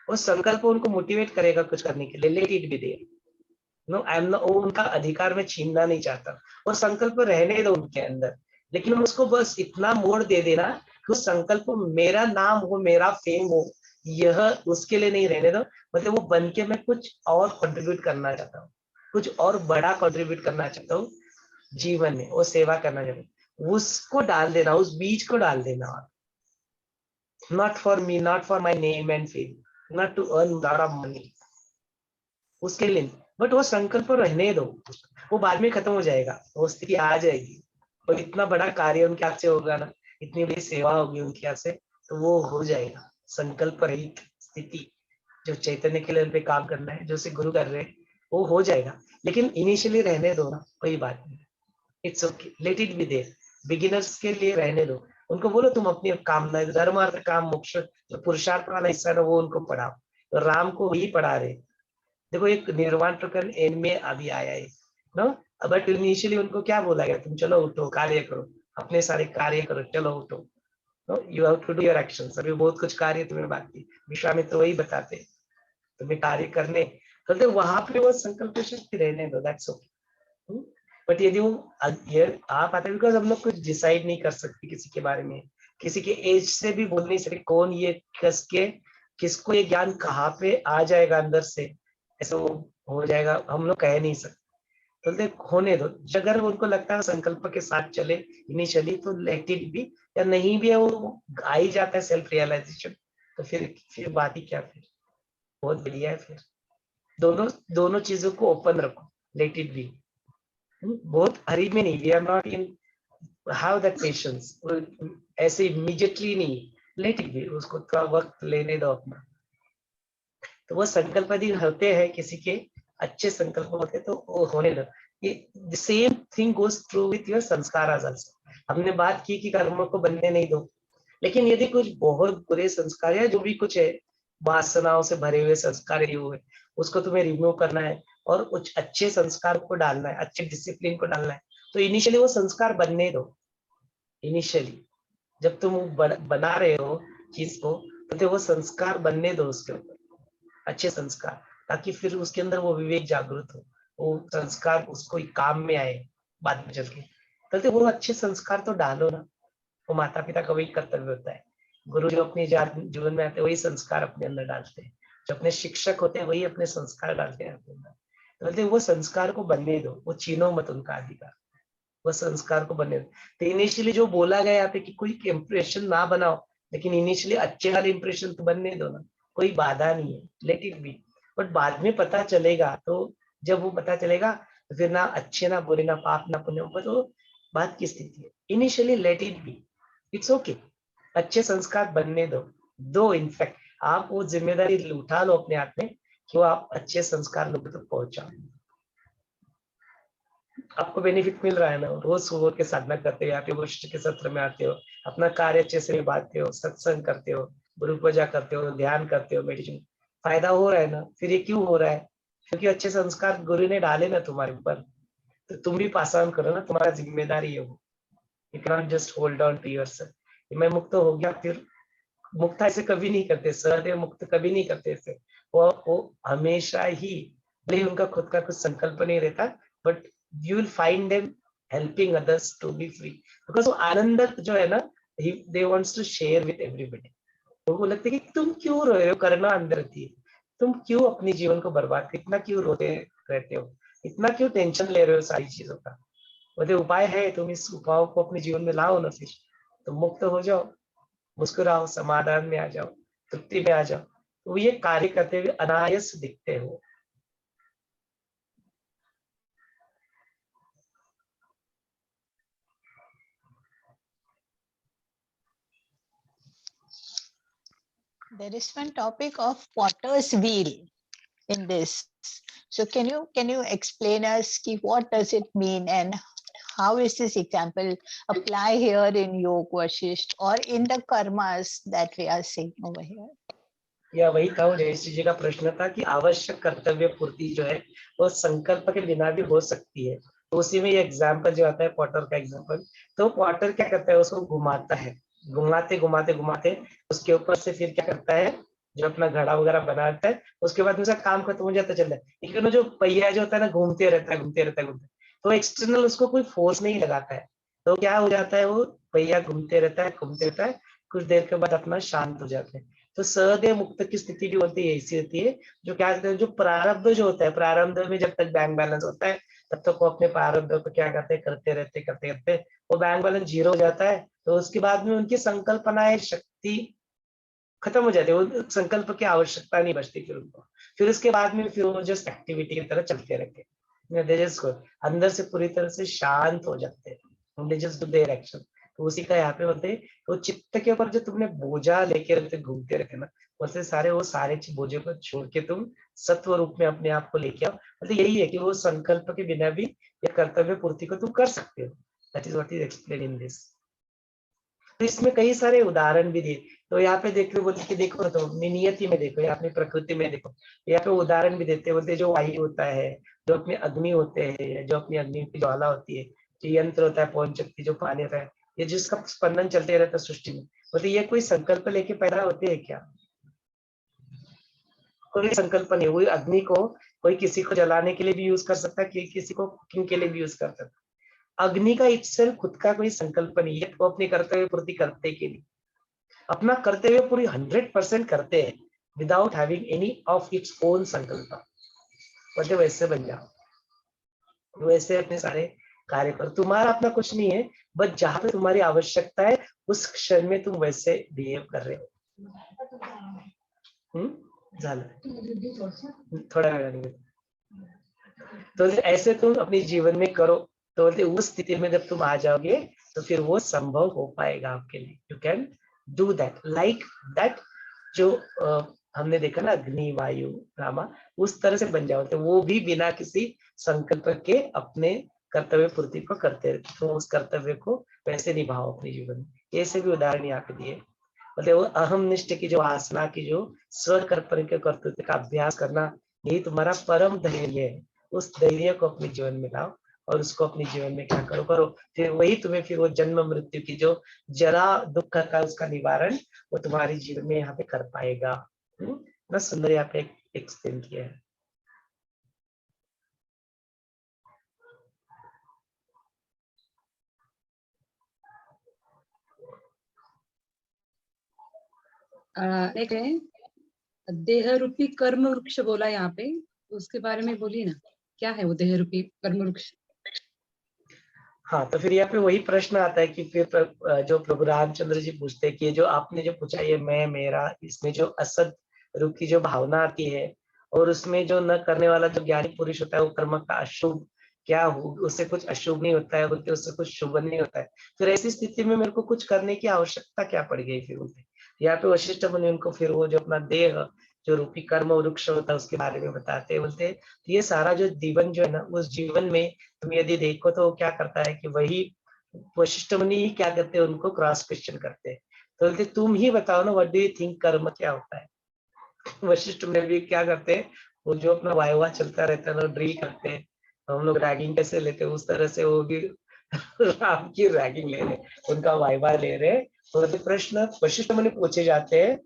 उस संकल्प उनको मोटिवेट करेगा कुछ करने के लिए, let it be there. No, I am no, उनका अधिकार में छीनना नहीं चाहता, और संकल्प रहने दो उनके अंदर, लेकिन हम उसको बस इतना मोड़ दे देना कि उस संकल्प मेरा नाम हो, मेरा फेम हो, यह उसके लिए नहीं रहने दो। मतलब वो बन के मैं कुछ और कंट्रीब्यूट करना चाहता हूँ, कुछ और बड़ा कंट्रीब्यूट करना चाहता हूँ जीवन में, वो सेवा करना चाहता हूँ, उसको डाल देना, उस बीज को डाल देना। Not for me, not for my name and fame, not to earn lot of money, उसके लिए। बट वो संकल्प रहने दो, वो बाद में खत्म हो जाएगा, वो स्थिति आ जाएगी, और इतना बड़ा कार्य उनके हाथ से होगा ना, इतनी बड़ी सेवा होगी उनके हाथ से, तो वो हो जाएगा संकल्प रहित स्थिति। जो चैतन्य के लेवल पे काम करना है, जो से गुरु कर रहे हैं, वो हो जाएगा। लेकिन इनिशियली रहने दो ना, कोई बात नहीं, it's okay, let it be there. Beginners के लिए रहने दो, उनको बोलो तुम अपनी कामना, धर्म अर्थ काम मोक्ष, जो पुरुषार्थ वाला हिस्सा है वो उनको पढ़ाओ। तो राम को वही पढ़ा रहे। देखो एक निर्वाण प्रकरण एंड में अभी आया है नो, बट इनिशियली उनको क्या बोला गया? तुम चलो उठो, कार्य करो, अपने सारे कार्य करो, चलो उठो, no, you have to do your actions. अभी बहुत कुछ कार्य तुम्हें बाकी, विश्वामित्र वही बताते तुम्हें कार्य करने, तो वहां पे वो संकल्प शक्ति रहने दो, दैट्स ओके। बट यदि वो ये आप आते, बिकॉज हम लोग कुछ डिसाइड नहीं कर सकते किसी के बारे में, किसी के एज से भी बोल नहीं सकते कौन ये किसके, किसको ये ज्ञान कहाँ पे आ जाएगा अंदर से, ऐसा वो हो जाएगा, हम लोग कह नहीं सकते। तो देख होने दो, अगर उनको लगता है संकल्प के साथ चले इनिशियली, तो लेट इट बी, या नहीं भी है वो आ ही जाता है सेल्फ रियलाइजेशन, तो फिर बात ही क्या, फिर बहुत बढ़िया है। फिर दोनों दोनों चीजों को ओपन रखो, लेट इट बी। बहुत हरी में नहीं, we are not in, have that patience, ऐसे इमीडिएटली नहीं, लेट इट बी, उसको थोड़ा वक्त लेने दो अपना। तो वो संकल्प यदि होते हैं किसी के, अच्छे संकल्प होते तो वो होने दो। ये same thing goes through with your संस्कार आल्सो। हमने बात की कि कर्मों को बनने नहीं दो, लेकिन यदि कुछ बहुत बुरे संस्कार या जो भी कुछ है, वासनाओं से भरे हुए संस्कार ये हुए, उसको तुम्हें रिमूव करना है और कुछ अच्छे संस्कार को डालना है, अच्छे डिसिप्लिन को डालना है, तो इनिशियली वो संस्कार बनने दो। इनिशियली जब तुम बना रहे हो चीज को, तो वो संस्कार बनने दो उसके ऊपर, अच्छे संस्कार, ताकि फिर उसके अंदर वो विवेक जागृत हो, वो संस्कार उसको काम में आए बाद में चल के। तो वो अच्छे संस्कार तो डालो ना, वो माता पिता का वही कर्तव्य होता है। गुरु जो अपने जीवन में आते हैं वही संस्कार अपने अंदर डालते हैं, जो अपने शिक्षक होते हैं वही अपने संस्कार डालते हैं अपने अंदर। तो बोलते वो संस्कार को बनने दो, वो छीनो मत उनका अधिकार, वो संस्कार को बनने दो। तो इनिशियली जो बोला गया यहाँ पे कि कोई इम्प्रेशन ना बनाओ, लेकिन इनिशियली अच्छे वाले इम्प्रेशन तो बनने दो ना, कोई बाधा नहीं है, लेट इट बी। बट बाद में पता चलेगा, तो जब वो पता चलेगा तो फिर ना अच्छे ना बुरे, ना पाप ना पुण्य, तो बात की स्थिति है। Initially late it B, it's okay, अच्छे संस्कार बनने दो इनफैक्ट आप वो जिम्मेदारी उठा लो अपने हाथ में कि वो आप अच्छे संस्कार लोगों तक पहुंचाओ। आपको बेनिफिट मिल रहा है ना, रोज सुबह के साधना करते हो, यहाँ पे वशिष्ठ के सत्र में आते हो, अपना कार्य अच्छे से निभाते हो, सत्संग करते हो, गुरु पूजा करते हो, ध्यान करते हो, मेडिटेशन, फायदा हो रहा है ना। फिर ये क्यों हो रहा है? क्योंकि अच्छे संस्कार गुरु ने डाले ना तुम्हारे ऊपर, तो तुम भी पास ऑन करो ना, तुम्हारा जिम्मेदारी है वो। You can not just hold on to yourself. मैं मुक्त हो गया, फिर मुक्त ऐसे कभी नहीं करते, सहदेव मुक्त कभी नहीं करते ऐसे। वो हमेशा ही, भले उनका खुद का कुछ संकल्प नहीं रहता, but you will find them helping others to be free, because वो आनंद जो है ना, they wants to share with everybody. उनको लगता है कि तुम क्यों रो रहे हो, करना अंदर थी, तुम क्यों अपने जीवन को बर्बाद, इतना क्यों रोते रहते हो, इतना क्यों टेंशन ले रहे हो सारी चीजों का। बोलते उपाय है, तुम इस उपाय को अपने जीवन में लाओ ना, फिर तुम मुक्त हो जाओ, मुस्कुराओ, समाधान में आ जाओ, तृप्ति में आ जाओ, तो ये कार्य करते हुए अनायास दिखते हो। There is one topic of potter's wheel in this. So can you explain us what does it mean and how is this example apply here in Yoga Vasisht or in the karmas that we are seeing over here? या वही था, वो जयश्री जी का प्रश्न था कि आवश्यक कर्तव्य पूर्ति जो है वो संकल्प के बिना भी हो सकती है। तो उसी में ये एग्जाम्पल जो आता है पॉटर का एग्जाम्पल, तो पॉटर क्या करता है, उसको घुमाता है, घुमाते घुमाते घुमाते उसके ऊपर से फिर क्या करता है, जो अपना घड़ा वगैरह बनाता है, उसके बाद उसका काम खत्म हो जाता चलता है, लेकिन जो पहिया जो होता है ना, घूमते रहता है घूमते रहता है घूमते, तो एक्सटर्नल उसको कोई फोर्स नहीं लगाता है, तो क्या हो जाता है, वो पहिया घूमते रहता है घूमते रहता है, कुछ देर के बाद अपना शांत हो जाता है। तो सहदेव मुक्त की स्थिति जो होती है ऐसी होती है, जो क्या कहते हैं, जो प्रारब्ध जो होता है, प्रारब्ध में जब तक बैंक बैलेंस होता है तब तक वो अपने प्रारब्ध को क्या करते हैं, करते रहते करते करते वो बैंक बैलेंस जीरो हो जाता है, तो उसके बाद में उनकी संकल्पनाएं शक्ति खत्म हो जाती है, वो संकल्प की आवश्यकता नहीं बचती फिर उनको। फिर उसके बाद में फिर वो जस्ट एक्टिविटी की तरह चलते रहते हैं, अंदर से पूरी तरह से शांत हो जाते हैं, they just do their action. तो उसी का यहाँ पे बोलते हैं, तो चित्त के ऊपर जो तुमने बोझा लेके रहते घूमते रहते ना, बोलते सारे वो सारे बोझे को छोड़ के तुम सत्व रूप में अपने आप को लेके आओ। मतलब यही है कि वो संकल्प के बिना भी ये कर्तव्य पूर्ति को तुम कर सकते हो। That is what is explain in this. तो इसमें कई सारे उदाहरण भी दिए, तो यहाँ पे देखो, बोलते कि देखो तो अपनी नियति में देखो या अपनी प्रकृति में देखो, यहाँ पे उदाहरण भी देते हैं, बोलते जो वायु होता है, जो अपने अग्नि होते हैं, जो अपनी अग्नि की ज्वाला होती है, जो यंत्र होता है पवन शक्ति जो पानी होता है, ये जिसका स्पंदन चलते रहता है सृष्टि में, बोलते ये कोई संकल्प लेके पैदा होते हैं क्या? कोई संकल्प नहीं। वही अग्नि को कोई किसी को जलाने के लिए भी यूज कर सकता है, किसी को कुकिंग के लिए भी यूज कर सकता है। अग्नि का इटसेल्फ खुद का कोई संकल्प नहीं है, वो अपनी कर्तव्य पूर्ति करते के लिए अपना कर्तव्य पूरी 100% करते हैं without having any of its own संकल्प। बोलते वैसे बन जाओ, वैसे अपने सारे कार्य करो, तुम्हारा अपना कुछ नहीं है, बस जहां पे तुम्हारी आवश्यकता है उस क्षण में तुम वैसे बिहेव कर रहे हो। झालं थोड़ा वेळाने। तो ऐसे तुम अपने जीवन में करो, तो बोलते उस स्थिति में जब तुम आ जाओगे तो फिर वो संभव हो पाएगा आपके लिए। You can do that like that, जो हमने देखा ना अग्नि वायु रामा, उस तरह से बन जाओ, तो वो भी बिना किसी संकल्प के अपने कर्तव्य पूर्ति को करते रहते, तो उस कर्तव्य को वैसे निभाओ अपने जीवन में। ऐसे भी उदाहरण यहाँ पे दिए। मतलब वो अहम निष्ठ की जो आसना की जो स्वकर्पण के कर्तव्य का अभ्यास करना, यही तुम्हारा परम धैर्य है। उस धैर्य को अपने जीवन में लाओ और उसको अपने जीवन में क्या करो, फिर वही तुम्हें फिर वो जन्म मृत्यु की जो जरा दुख का उसका निवारण वो तुम्हारे जीवन में यहाँ पे कर पाएगा। ना सुंदर यहाँ पे एक्सप्लेन किया है। एक है देह रूपी कर्म वृक्ष बोला यहाँ पे, उसके बारे में बोलिए ना, क्या है वो देह रूपी कर्म वृक्ष? हाँ, तो फिर यहाँ पे वही प्रश्न आता है कि फिर जो प्रभु रामचंद्र जी पूछते हैं कि जो आपने जो पूछा ये मैं मेरा, इसमें जो असद रूप की जो भावना आती है और उसमें जो न करने वाला जो ज्ञानी पुरुष होता है वो कर्म का अशुभ क्या हो, उससे कुछ अशुभ नहीं होता है बोलते, उससे कुछ शुभ नहीं होता है। फिर ऐसी स्थिति में मेरे को कुछ करने की आवश्यकता क्या पड़ गई फिर बोलते। यहाँ पे वशिष्ठ मुनि उनको फिर वो जो अपना देह जो रूपी कर्म वृक्ष होता है उसके बारे में बताते हैं। बोलते ये सारा जो जीवन जो है ना, उस जीवन में तुम यदि देखो तो क्या करता है कि वही वशिष्ठ मुनि ही क्या करते हैं, उनको क्रॉस क्वेश्चन करते हैं। तो बोलते तुम ही बताओ ना, व्हाट डू यू थिंक कर्म क्या होता है। वशिष्ठ मुनि भी क्या करते हैं, वो जो अपना वाइवा चलता रहता है ना, ड्रिल करते हैं, हम लोग रैगिंग कैसे लेते हैं उस तरह से वो भी राम की रैगिंग ले रहे, उनका वाइवा ले रहे। तो प्रश्न वशिष्ठ मुनि पूछे जाते हैं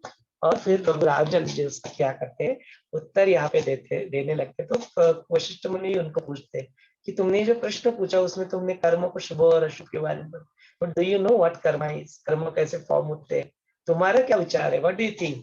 और फिर प्रभु रामचंद्र जी उसका क्या करते हैं, उत्तर यहाँ पे देने लगते। तो वशिष्ठ मुनि उनको पूछते हैं कि तुमने जो प्रश्न पूछा उसमें तुमने कर्मों को शुभ और अशुभ के बारे में, but do you know what कर्म इज, कर्म कैसे फॉर्म होते हैं, तुम्हारा क्या विचार है, व्हाट डू यू थिंक।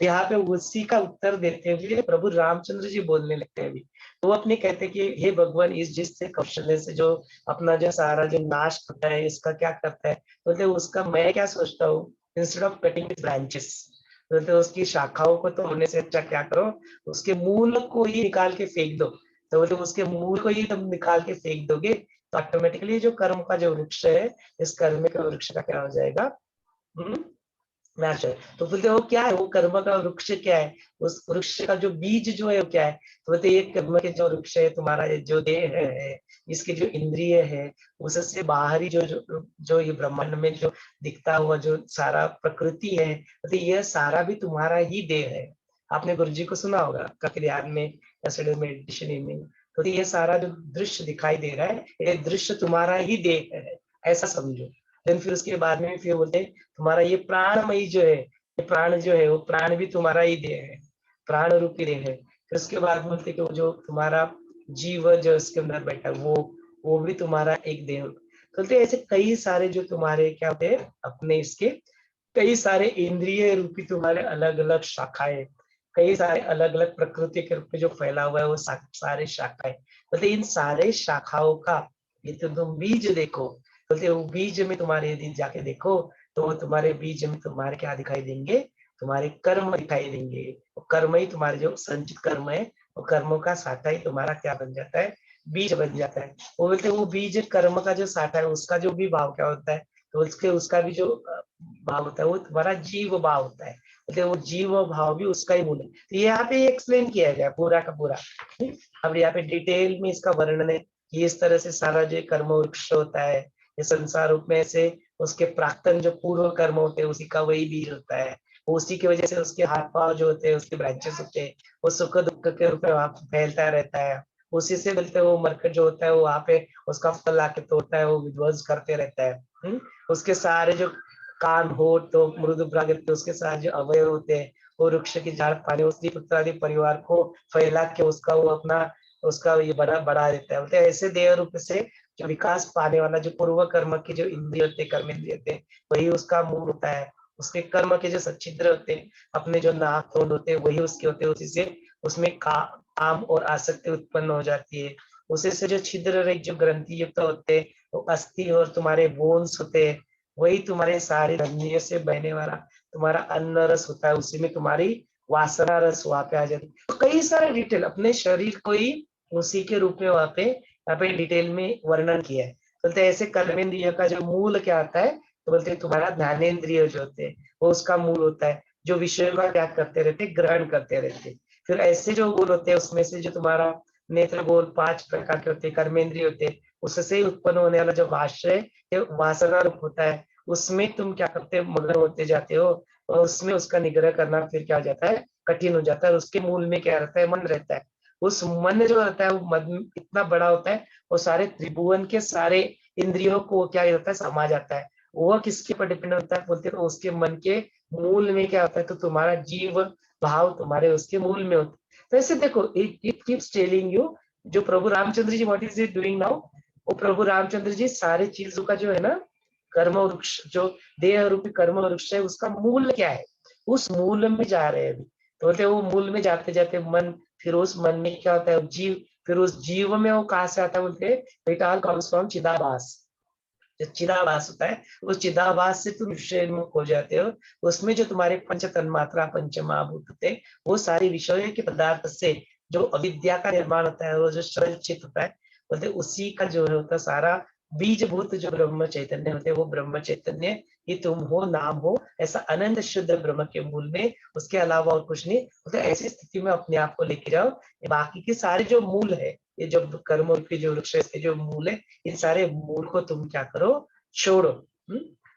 यहाँ पे उसी का उत्तर देते हुए प्रभु रामचंद्र जी बोलने लगते हैं। अभी तो वो अपने कहते हैं कि हे भगवान, इस जिससे कौशल्य से जो अपना जो सारा जो नाश होता है इसका क्या करता है, बोलते उसका मैं क्या सोचता हूँ, इंस्टेड ऑफ कटिंग ब्रांचेस, बोलते उसकी शाखाओं को तोड़ने से अच्छा क्या करो, उसके मूल को ही निकाल के फेंक दो। तो बोलते उसके मूल को ही तुम निकाल के फेंक दोगे तो ऑटोमेटिकली जो कर्म का जो वृक्ष है, इस कर्म के वृक्ष का क्या हो जाएगा, नाश है। तो बोलते वो क्या है, वो कर्म का वृक्ष क्या है, उस वृक्ष का जो बीज जो है वो क्या है। तो बोलते ये कर्म के जो वृक्ष है तुम्हारा ये जो देह है, इसकी जो इंद्रिय है, उससे बाहरी जो ये ब्रह्मांड में जो दिखता हुआ जो सारा प्रकृति है, तो ये सारा भी तुम्हारा ही देह है। आपने गुरु जी को सुना होगा काफी ध्यान में मेडिटेशन में। तो ये सारा जो दृश्य दिखाई दे रहा है, ये दृश्य तुम्हारा ही देह है, ऐसा समझो। देन फिर उसके बाद में फिर बोलते तुम्हारा ये प्राणमयी जो है, ये प्राण जो है वो प्राण भी तुम्हारा ही देह है, प्राण रूपी देह है। फिर उसके बाद बोलते कि वो जो तुम्हारा जीव जो इसके अंदर बैठा है वो भी तुम्हारा एक देह। बोलते ऐसे कई सारे जो तुम्हारे क्या होते हैं अपने इसके कई सारे इंद्रिय रूपी तुम्हारे अलग अलग शाखाएं, कई सारे अलग अलग प्रकृति के रूप में जो फैला हुआ है वो सारे शाखाएं। बोलते इन सारे शाखाओं का ये तो तुम बीज देखो। बोलते वो बीज में तुम्हारे यदि जाके देखो तो वो तुम्हारे बीज में तुम्हारे क्या दिखाई देंगे, तुम्हारे कर्म दिखाई देंगे। वो कर्म ही तुम्हारे जो संचित कर्म है, वो कर्मों का साठा ही तुम्हारा क्या बन जाता है, बीज बन जाता है। वो बोलते वो बीज कर्म का जो साठा है उसका जो भी भाव क्या होता है, तो उसका भी जो भाव होता है वो तुम्हारा जीव भाव होता है। बोलते वो जीव भाव भी उसका ही मूल है। तो यहाँ पे एक्सप्लेन किया गया पूरा का पूरा। अब यहाँ पे डिटेल में इसका वर्णन है कि इस तरह से सारा जो कर्म वृक्ष होता है, ये संसार रूप में से उसके प्राक्तन जो पूर्व कर्म होते हैं उसी का वही बीज होता है। उसी की वजह से उसके हाथ पांव जो होते हैं उसके ब्रांचेस होते हैं, वो सुख दुख के रूप में वहां फैलता रहता है। उसी से मिलते वो मरकट जो होता है वो वहां पे उसका फल आके तोड़ता है, वो विध्वंस करते रहता है। उसके सारे जो कान हो तो मृदु प्राकृत उसके सारे जो अवयव होते हैं वो वृक्ष की झाड़ पानी उसकी पुत्र आदि परिवार को फैला के उसका वो अपना उसका ये बढ़ा देता है। बोलते ऐसे देह रूप से जो विकास पाने वाला जो पूर्व कर्म के जो इंद्रिय होते कर्म इंद्रिय होते वही उसका मूल होता है। उसके कर्म के जो सच्छिद्र होते हैं अपने जो नाक तोड़ होते हैं वही उसके होते हैं, उसी से उसमें काम और आसक्ति उत्पन्न हो जाती है। उसी से जो छिद्र रहित जो ग्रंथि युक्त होते हैं वो अस्थि और तुम्हारे बोन्स होते हैं, वही तुम्हारे सारे रंध्रियों से बहने वाला तुम्हारा अन्न रस होता है, उसी में तुम्हारी वासना रस वहां पे आ जाती है। तो कई सारे डिटेल अपने शरीर को ही उसी के रूप में वहां पे यहाँ पे डिटेल में वर्णन किया है। बोलते ऐसे कर्मेंद्रिय का जो मूल क्या आता है, तो बोलते तुम्हारा ज्ञानेन्द्रिय जो होते हैं वो उसका मूल होता है, जो विषयों का क्या करते रहते ग्रहण करते रहते। फिर ऐसे जो गोल होते हैं उसमें से जो तुम्हारा नेत्र गोल 5 प्रकार के होते हैं कर्मेंद्रिय होते हैं, उससे उत्पन्न होने वाला जो आश्रय ये वासना रूप होता है, उसमें तुम क्या करते हो, मग्न होते जाते हो, और उसमें उसका निग्रह करना फिर क्या हो जाता है, कठिन हो जाता है। और उसके मूल में क्या रहता है, मन रहता है। उस मन जो रहता है वो मन इतना बड़ा होता है, वो सारे त्रिभुवन के सारे इंद्रियों को क्या होता है, समा जाता है। वो किसके पर डिपेंड होता है, बोलते हैं उसके मन के मूल में क्या होता है, तो तुम्हारा जीव भाव तुम्हारे उसके मूल में होता है। तो ऐसे देखो, इट कीप्स टेलिंग यू, जो प्रभु Ramchandra ji what is it doing now, वो प्रभु रामचंद्र जी सारे चीजों का जो है ना, कर्म वृक्ष, जो देह रूपी कर्म वृक्ष है, उसका मूल क्या है, उस मूल में जा रहे हैं अभी। तो बोलते वो मूल में जाते जाते मन, फिर उस मन में क्या होता है, जीव, फिर उस जीव में वो कहाँ से आता है, बोलते इट ऑल कम्स फ्रॉम चिदाभास। जो चिदाभास होता है, उस चिदाभास से तुम विषय मुक्त हो जाते हो। उसमें जो तुम्हारे पंच तन्मात्रा, पंच महाभूत होते हैं, वो सारी विषयों के पदार्थ से जो अविद्या का निर्माण होता है, वो जो चित होता है, बोलते उसी का जो है होता है सारा बीजभूत जो ब्रह्म चैतन्य होते हैं, वो ब्रह्म चैतन्य ही तुम हो, नाम हो, ऐसा अनंत शुद्ध ब्रह्म के मूल में, उसके अलावा और कुछ नहीं। तो ऐसी स्थिति में अपने आप को लेके जाओ। बाकी के सारे जो मूल है, ये जो कर्म के जो वृक्ष है, इसके जो मूल है, इन सारे मूल को तुम क्या करो, छोड़ो।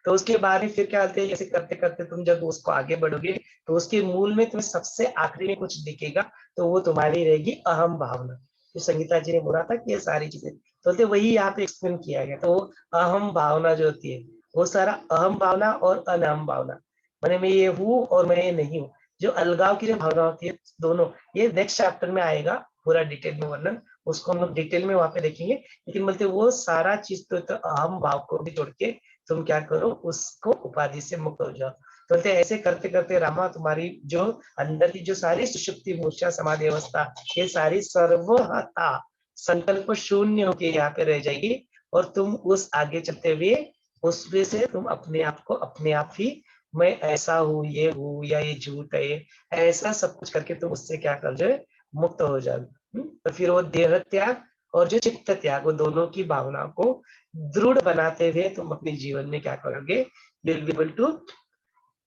तो उसके बाद फिर क्या होते हैं, ऐसे करते करते तुम जब उसको आगे बढ़ोगे, तो उसके मूल में तुम्हें सबसे आखिरी में कुछ दिखेगा, तो वो तुम्हारी रहेगी अहम भावना। तो संगीता जी ने बोला था कि ये सारी चीजें, तो वही यहाँ पे एक्सप्लेन किया गया। तो वो अहम भावना जो होती है, वो सारा अहम भावना और अनहम भावना, मैंने मैं ये हूँ और मैं ये नहीं हूँ, जो अलगाव की जो भावना होती है, दोनों, ये नेक्स्ट चैप्टर में आएगा पूरा डिटेल में वर्णन, उसको हम लोग डिटेल में वहां पे देखेंगे। लेकिन बोलते वो सारा चीज तो अहम भाव को भी जोड़ के तुम क्या करो, उसको उपाधि से मुक्त हो जाओ। तो बोलते ऐसे करते करते रामा, तुम्हारी जो अंदर की जो सारी सुषुप्ति मूर्छा समाधि अवस्था, ये सारी सर्वहता संकल्प शून्य होके यहाँ पे रह जाएगी, और तुम उस आगे चलते हुए उसमें से तुम अपने आप को अपने आप ही, मैं ऐसा हूँ, ये हूँ, या ये झूठ है, ऐसा सब कुछ करके तुम उससे क्या कर जाए, मुक्त हो जाओ। तो फिर वो देह त्याग और जो चित्त त्याग, वो दोनों की भावना को दृढ़ बनाते हुए तुम अपने जीवन में क्या करोगे, विल बी एबल टू,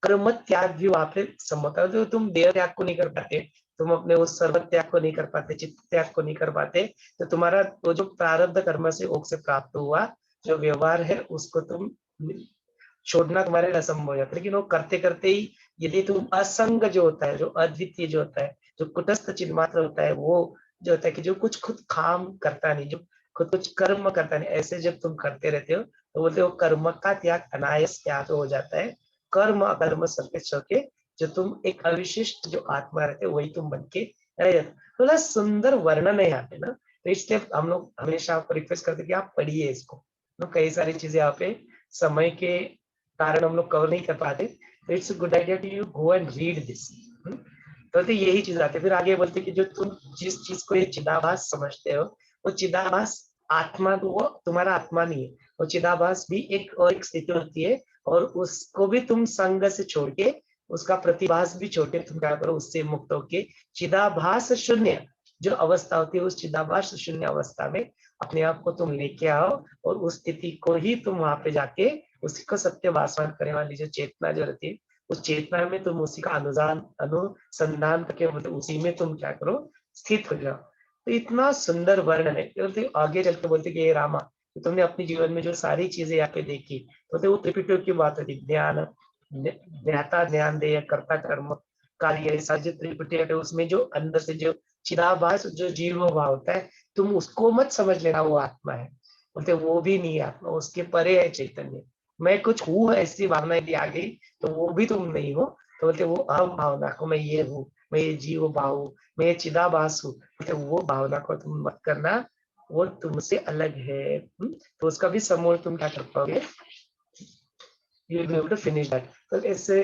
कर्म त्याग भी वहां पे सम्मत है। तो तुम देह त्याग को नहीं कर पाते, तुम अपने उस सर्व त्याग को नहीं कर पाते, चित्त त्याग को नहीं कर पाते, तो तुम्हारा वो जो प्रारब्ध कर्म से ओक से प्राप्त हुआ जो व्यवहार है, उसको तुम छोड़ना तुम्हारे लिए असंभव हो जाता है। लेकिन वो करते करते ही, यदि तुम असंग जो होता है, जो अद्वितीय जो होता है, जो कुटस्थ चिन्मात्र होता है, वो जो होता है कि जो कुछ खुद काम करता नहीं, जो खुद कुछ कर्म करता नहीं, ऐसे जब तुम करते रहते हो, तो बोलते हो कर्म का त्याग अनायास त्याग हो जाता है। कर्म अकर्म सबके छोके, जो तुम एक अविशिष्ट जो आत्मा रहते हो, वही तुम बन के रह जाते हो। तो सुंदर वर्णन है यहाँ पे ना, तो इसलिए हम लोग हमेशा आपको रिक्वेस्ट करते कि आप पढ़िए इसको। तो कई सारी चीजें यहाँ पे समय के कारण हम लोग कवर नहीं कर पाते, तो it's good idea to you go and read this. तो यही चीज आती है। फिर आगे बोलते कि जो तुम जिस चीज को ये चिदाभास समझते हो, वो चिदाभास आत्मा, तो वो तुम्हारा आत्मा नहीं है, वो चिदाभास भी एक और एक स्थिति होती है, और उसको भी तुम संग से छोड़ के, उसका प्रतिभास भी छोड़ के तुम क्या करो, उससे मुक्त होके चिदाभास शून्य जो अवस्था होती है, उस चिदाभास शून्य अवस्था में अपने आप को तुम लेके आओ, और उस स्थिति को ही तुम वहां पे जाके उसी को सत्य भाषण करने वाली जो चेतना जो रहती है, उस चेतना में तुम उसी का अनुसंधान करके, मतलब उसी में तुम क्या करो, स्थित हो जाओ। तो इतना सुंदर वर्णन है। बोलते आगे चल के बोलते कि ये रामा, तो तुमने अपने जीवन में जो सारी चीजें यहाँ पे देखी, तो वो त्रिपिटक की बात होती, ज्ञान, ज्ञाता ज्ञान देय, कर्ता कर्म कार्य, ऐसा जो त्रिपिटक है, उसमें जो अंदर से जो चिदाभास जो जीव भाव होता है, तुम उसको मत समझ लेना वो आत्मा है। बोलते वो भी नहीं है आत्मा, उसके परे है चैतन्य। मैं कुछ हूँ ऐसी भावना यदि आ गई, तो वो भी तुम नहीं हो। तो बोलते वो अहम भावना को, मैं ये हूँ, मैं ये जीव भाव हूँ, मैं ये चिदाभास हूँ, बोलते वो भावना को तुम मत करना, वो तुमसे अलग है। तो उसका भी समूल तुम क्या कर पाओगे, you will be able to finish that. तो ऐसे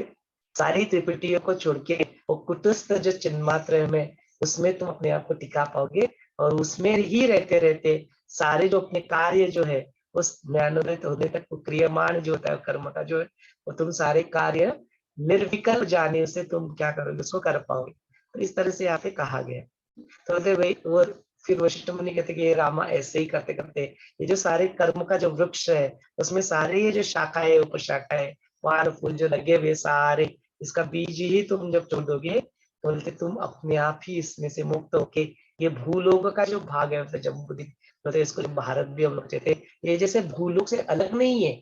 सारी त्रिपुटियों को छोड़ के वो कुटस्थ जो चिन्मात्र में, उसमें तुम अपने आप को टिका पाओगे, और उसमें ही रहते रहते सारे जो अपने कार्य जो है, उस ज्ञानोदय होने तक वो क्रियमाण जो होता है कर्म का जो है, वो तुम सारे कार्य निर्विकल्प जाने से तुम क्या करोगे, उसको कर पाओगे। तो इस तरह से यहाँ पे कहा गया। तो बोलते भाई, और फिर वशिष्ठ मुनि कहते कि ये रामा ऐसे ही करते करते, ये जो सारे कर्म का जो वृक्ष है, उसमें सारे ये जो शाखाएं उपशाखाएं, वार फूल जो लगे हुए सारे, इसका बीज ही तुम जब छोड़ दोगे, तो बोलते तुम अपने आप ही इसमें से मुक्त होके, ये भूलोक का जो भाग है, मतलब जम्बूद्वीप तो इसको भारत भी हम लोग कहते हैं, ये जैसे भूलोक से अलग नहीं है,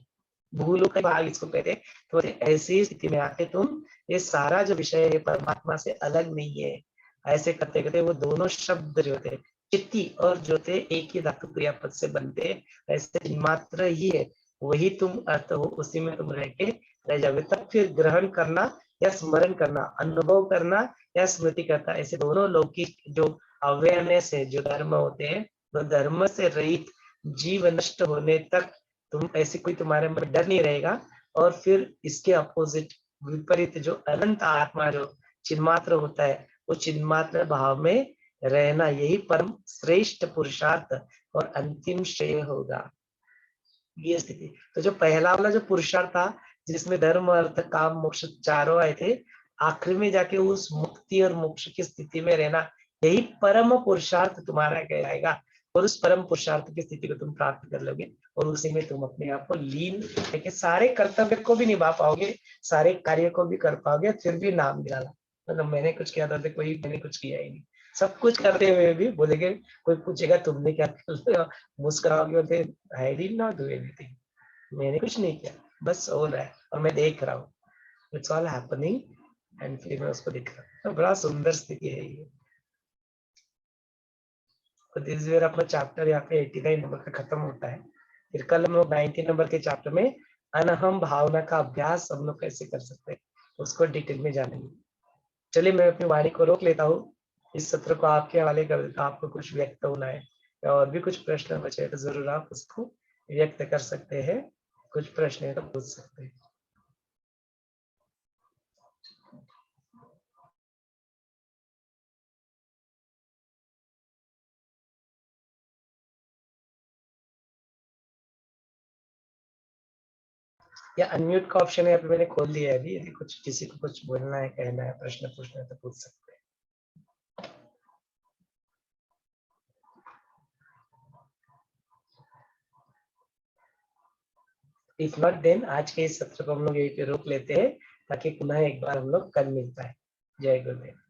भूलोक का भाग इसको कहते हैं। तो ऐसी स्थिति में आके तुम ये सारा जो विषय है परमात्मा से अलग नहीं है, ऐसे करते करते वो दोनों शब्द जो थे चित्ती और जो थे एक ही धातु क्रियापद से बनते, ऐसे मात्र ही है, वही तुम अर्थ हो, उसी में तुम रह के रह जाओगे। तब फिर ग्रहण करना या स्मरण करना, अनुभव करना या स्मृति करना, ऐसे दोनों लौकिक जो अवेयरनेस है, जो धर्म होते हैं, तो धर्म से रहित जीव नष्ट होने तक तुम ऐसे कोई तुम्हारे में डर नहीं रहेगा। और फिर इसके अपोजिट विपरीत जो अनंत आत्मा जो चिन्मात्र होता है, वो चिन्मात्र भाव में रहना, यही परम श्रेष्ठ पुरुषार्थ और अंतिम श्रेय होगा, ये स्थिति। तो जो पहला वाला जो पुरुषार्थ था, जिसमें धर्म अर्थ काम मोक्ष चारों आए थे, आखिर में जाके उस मुक्ति और मोक्ष की स्थिति में रहना, यही परम पुरुषार्थ तुम्हारा कहलाएगा। और उस परम पुरुषार्थ की स्थिति को तुम प्राप्त कर लोगे और उसी में तुम अपने आप को लीन करके सारे कर्तव्य को भी निभा पाओगे, सारे कार्य को भी कर पाओगे, फिर भी नाम निराला। मतलब मैंने कुछ किया था तो कोई मैंने कुछ किया ही नहीं, सब कुछ करते हुए भी बोलेंगे, कोई पूछेगा तुमने क्या किया, मुस्कुराओगे और फिर I did not do anything, मैंने कुछ नहीं किया, बस हो रहा है और मैं देख रहा हूँ, इट्स ऑल हैपनिंग, एंड फिर मैं उसको देख रहा हूँ। तो बड़ा सुंदर स्थिति है ये। तो दिस वेयर अपना चैप्टर यहाँ पे 89 नंबर का खत्म होता है। फिर कल हम लोग 90 नंबर के चैप्टर में अनहम भावना का अभ्यास हम लोग कैसे कर सकते हैं, उसको डिटेल में जानेंगे। चलिए मैं अपनी वाणी को रोक लेता हूँ, इस सत्र को आपके हवाले कर देता हूँ। आपको कुछ व्यक्त होना है या और भी कुछ प्रश्न बचे तो जरूर आप उसको व्यक्त कर सकते हैं, कुछ प्रश्न है तो पूछ सकते हैं। या अनम्यूट का ऑप्शन है, मैंने खोल दिया है अभी, यदि कुछ किसी को कुछ बोलना है, कहना है, प्रश्न पूछना है तो पूछ सकते हैं। इफ नॉट देन आज के इस सत्र को हम लोग यहीं पे रोक लेते हैं, ताकि पुनः एक बार हम लोग कल मिल पाए। जय गुरुदेव।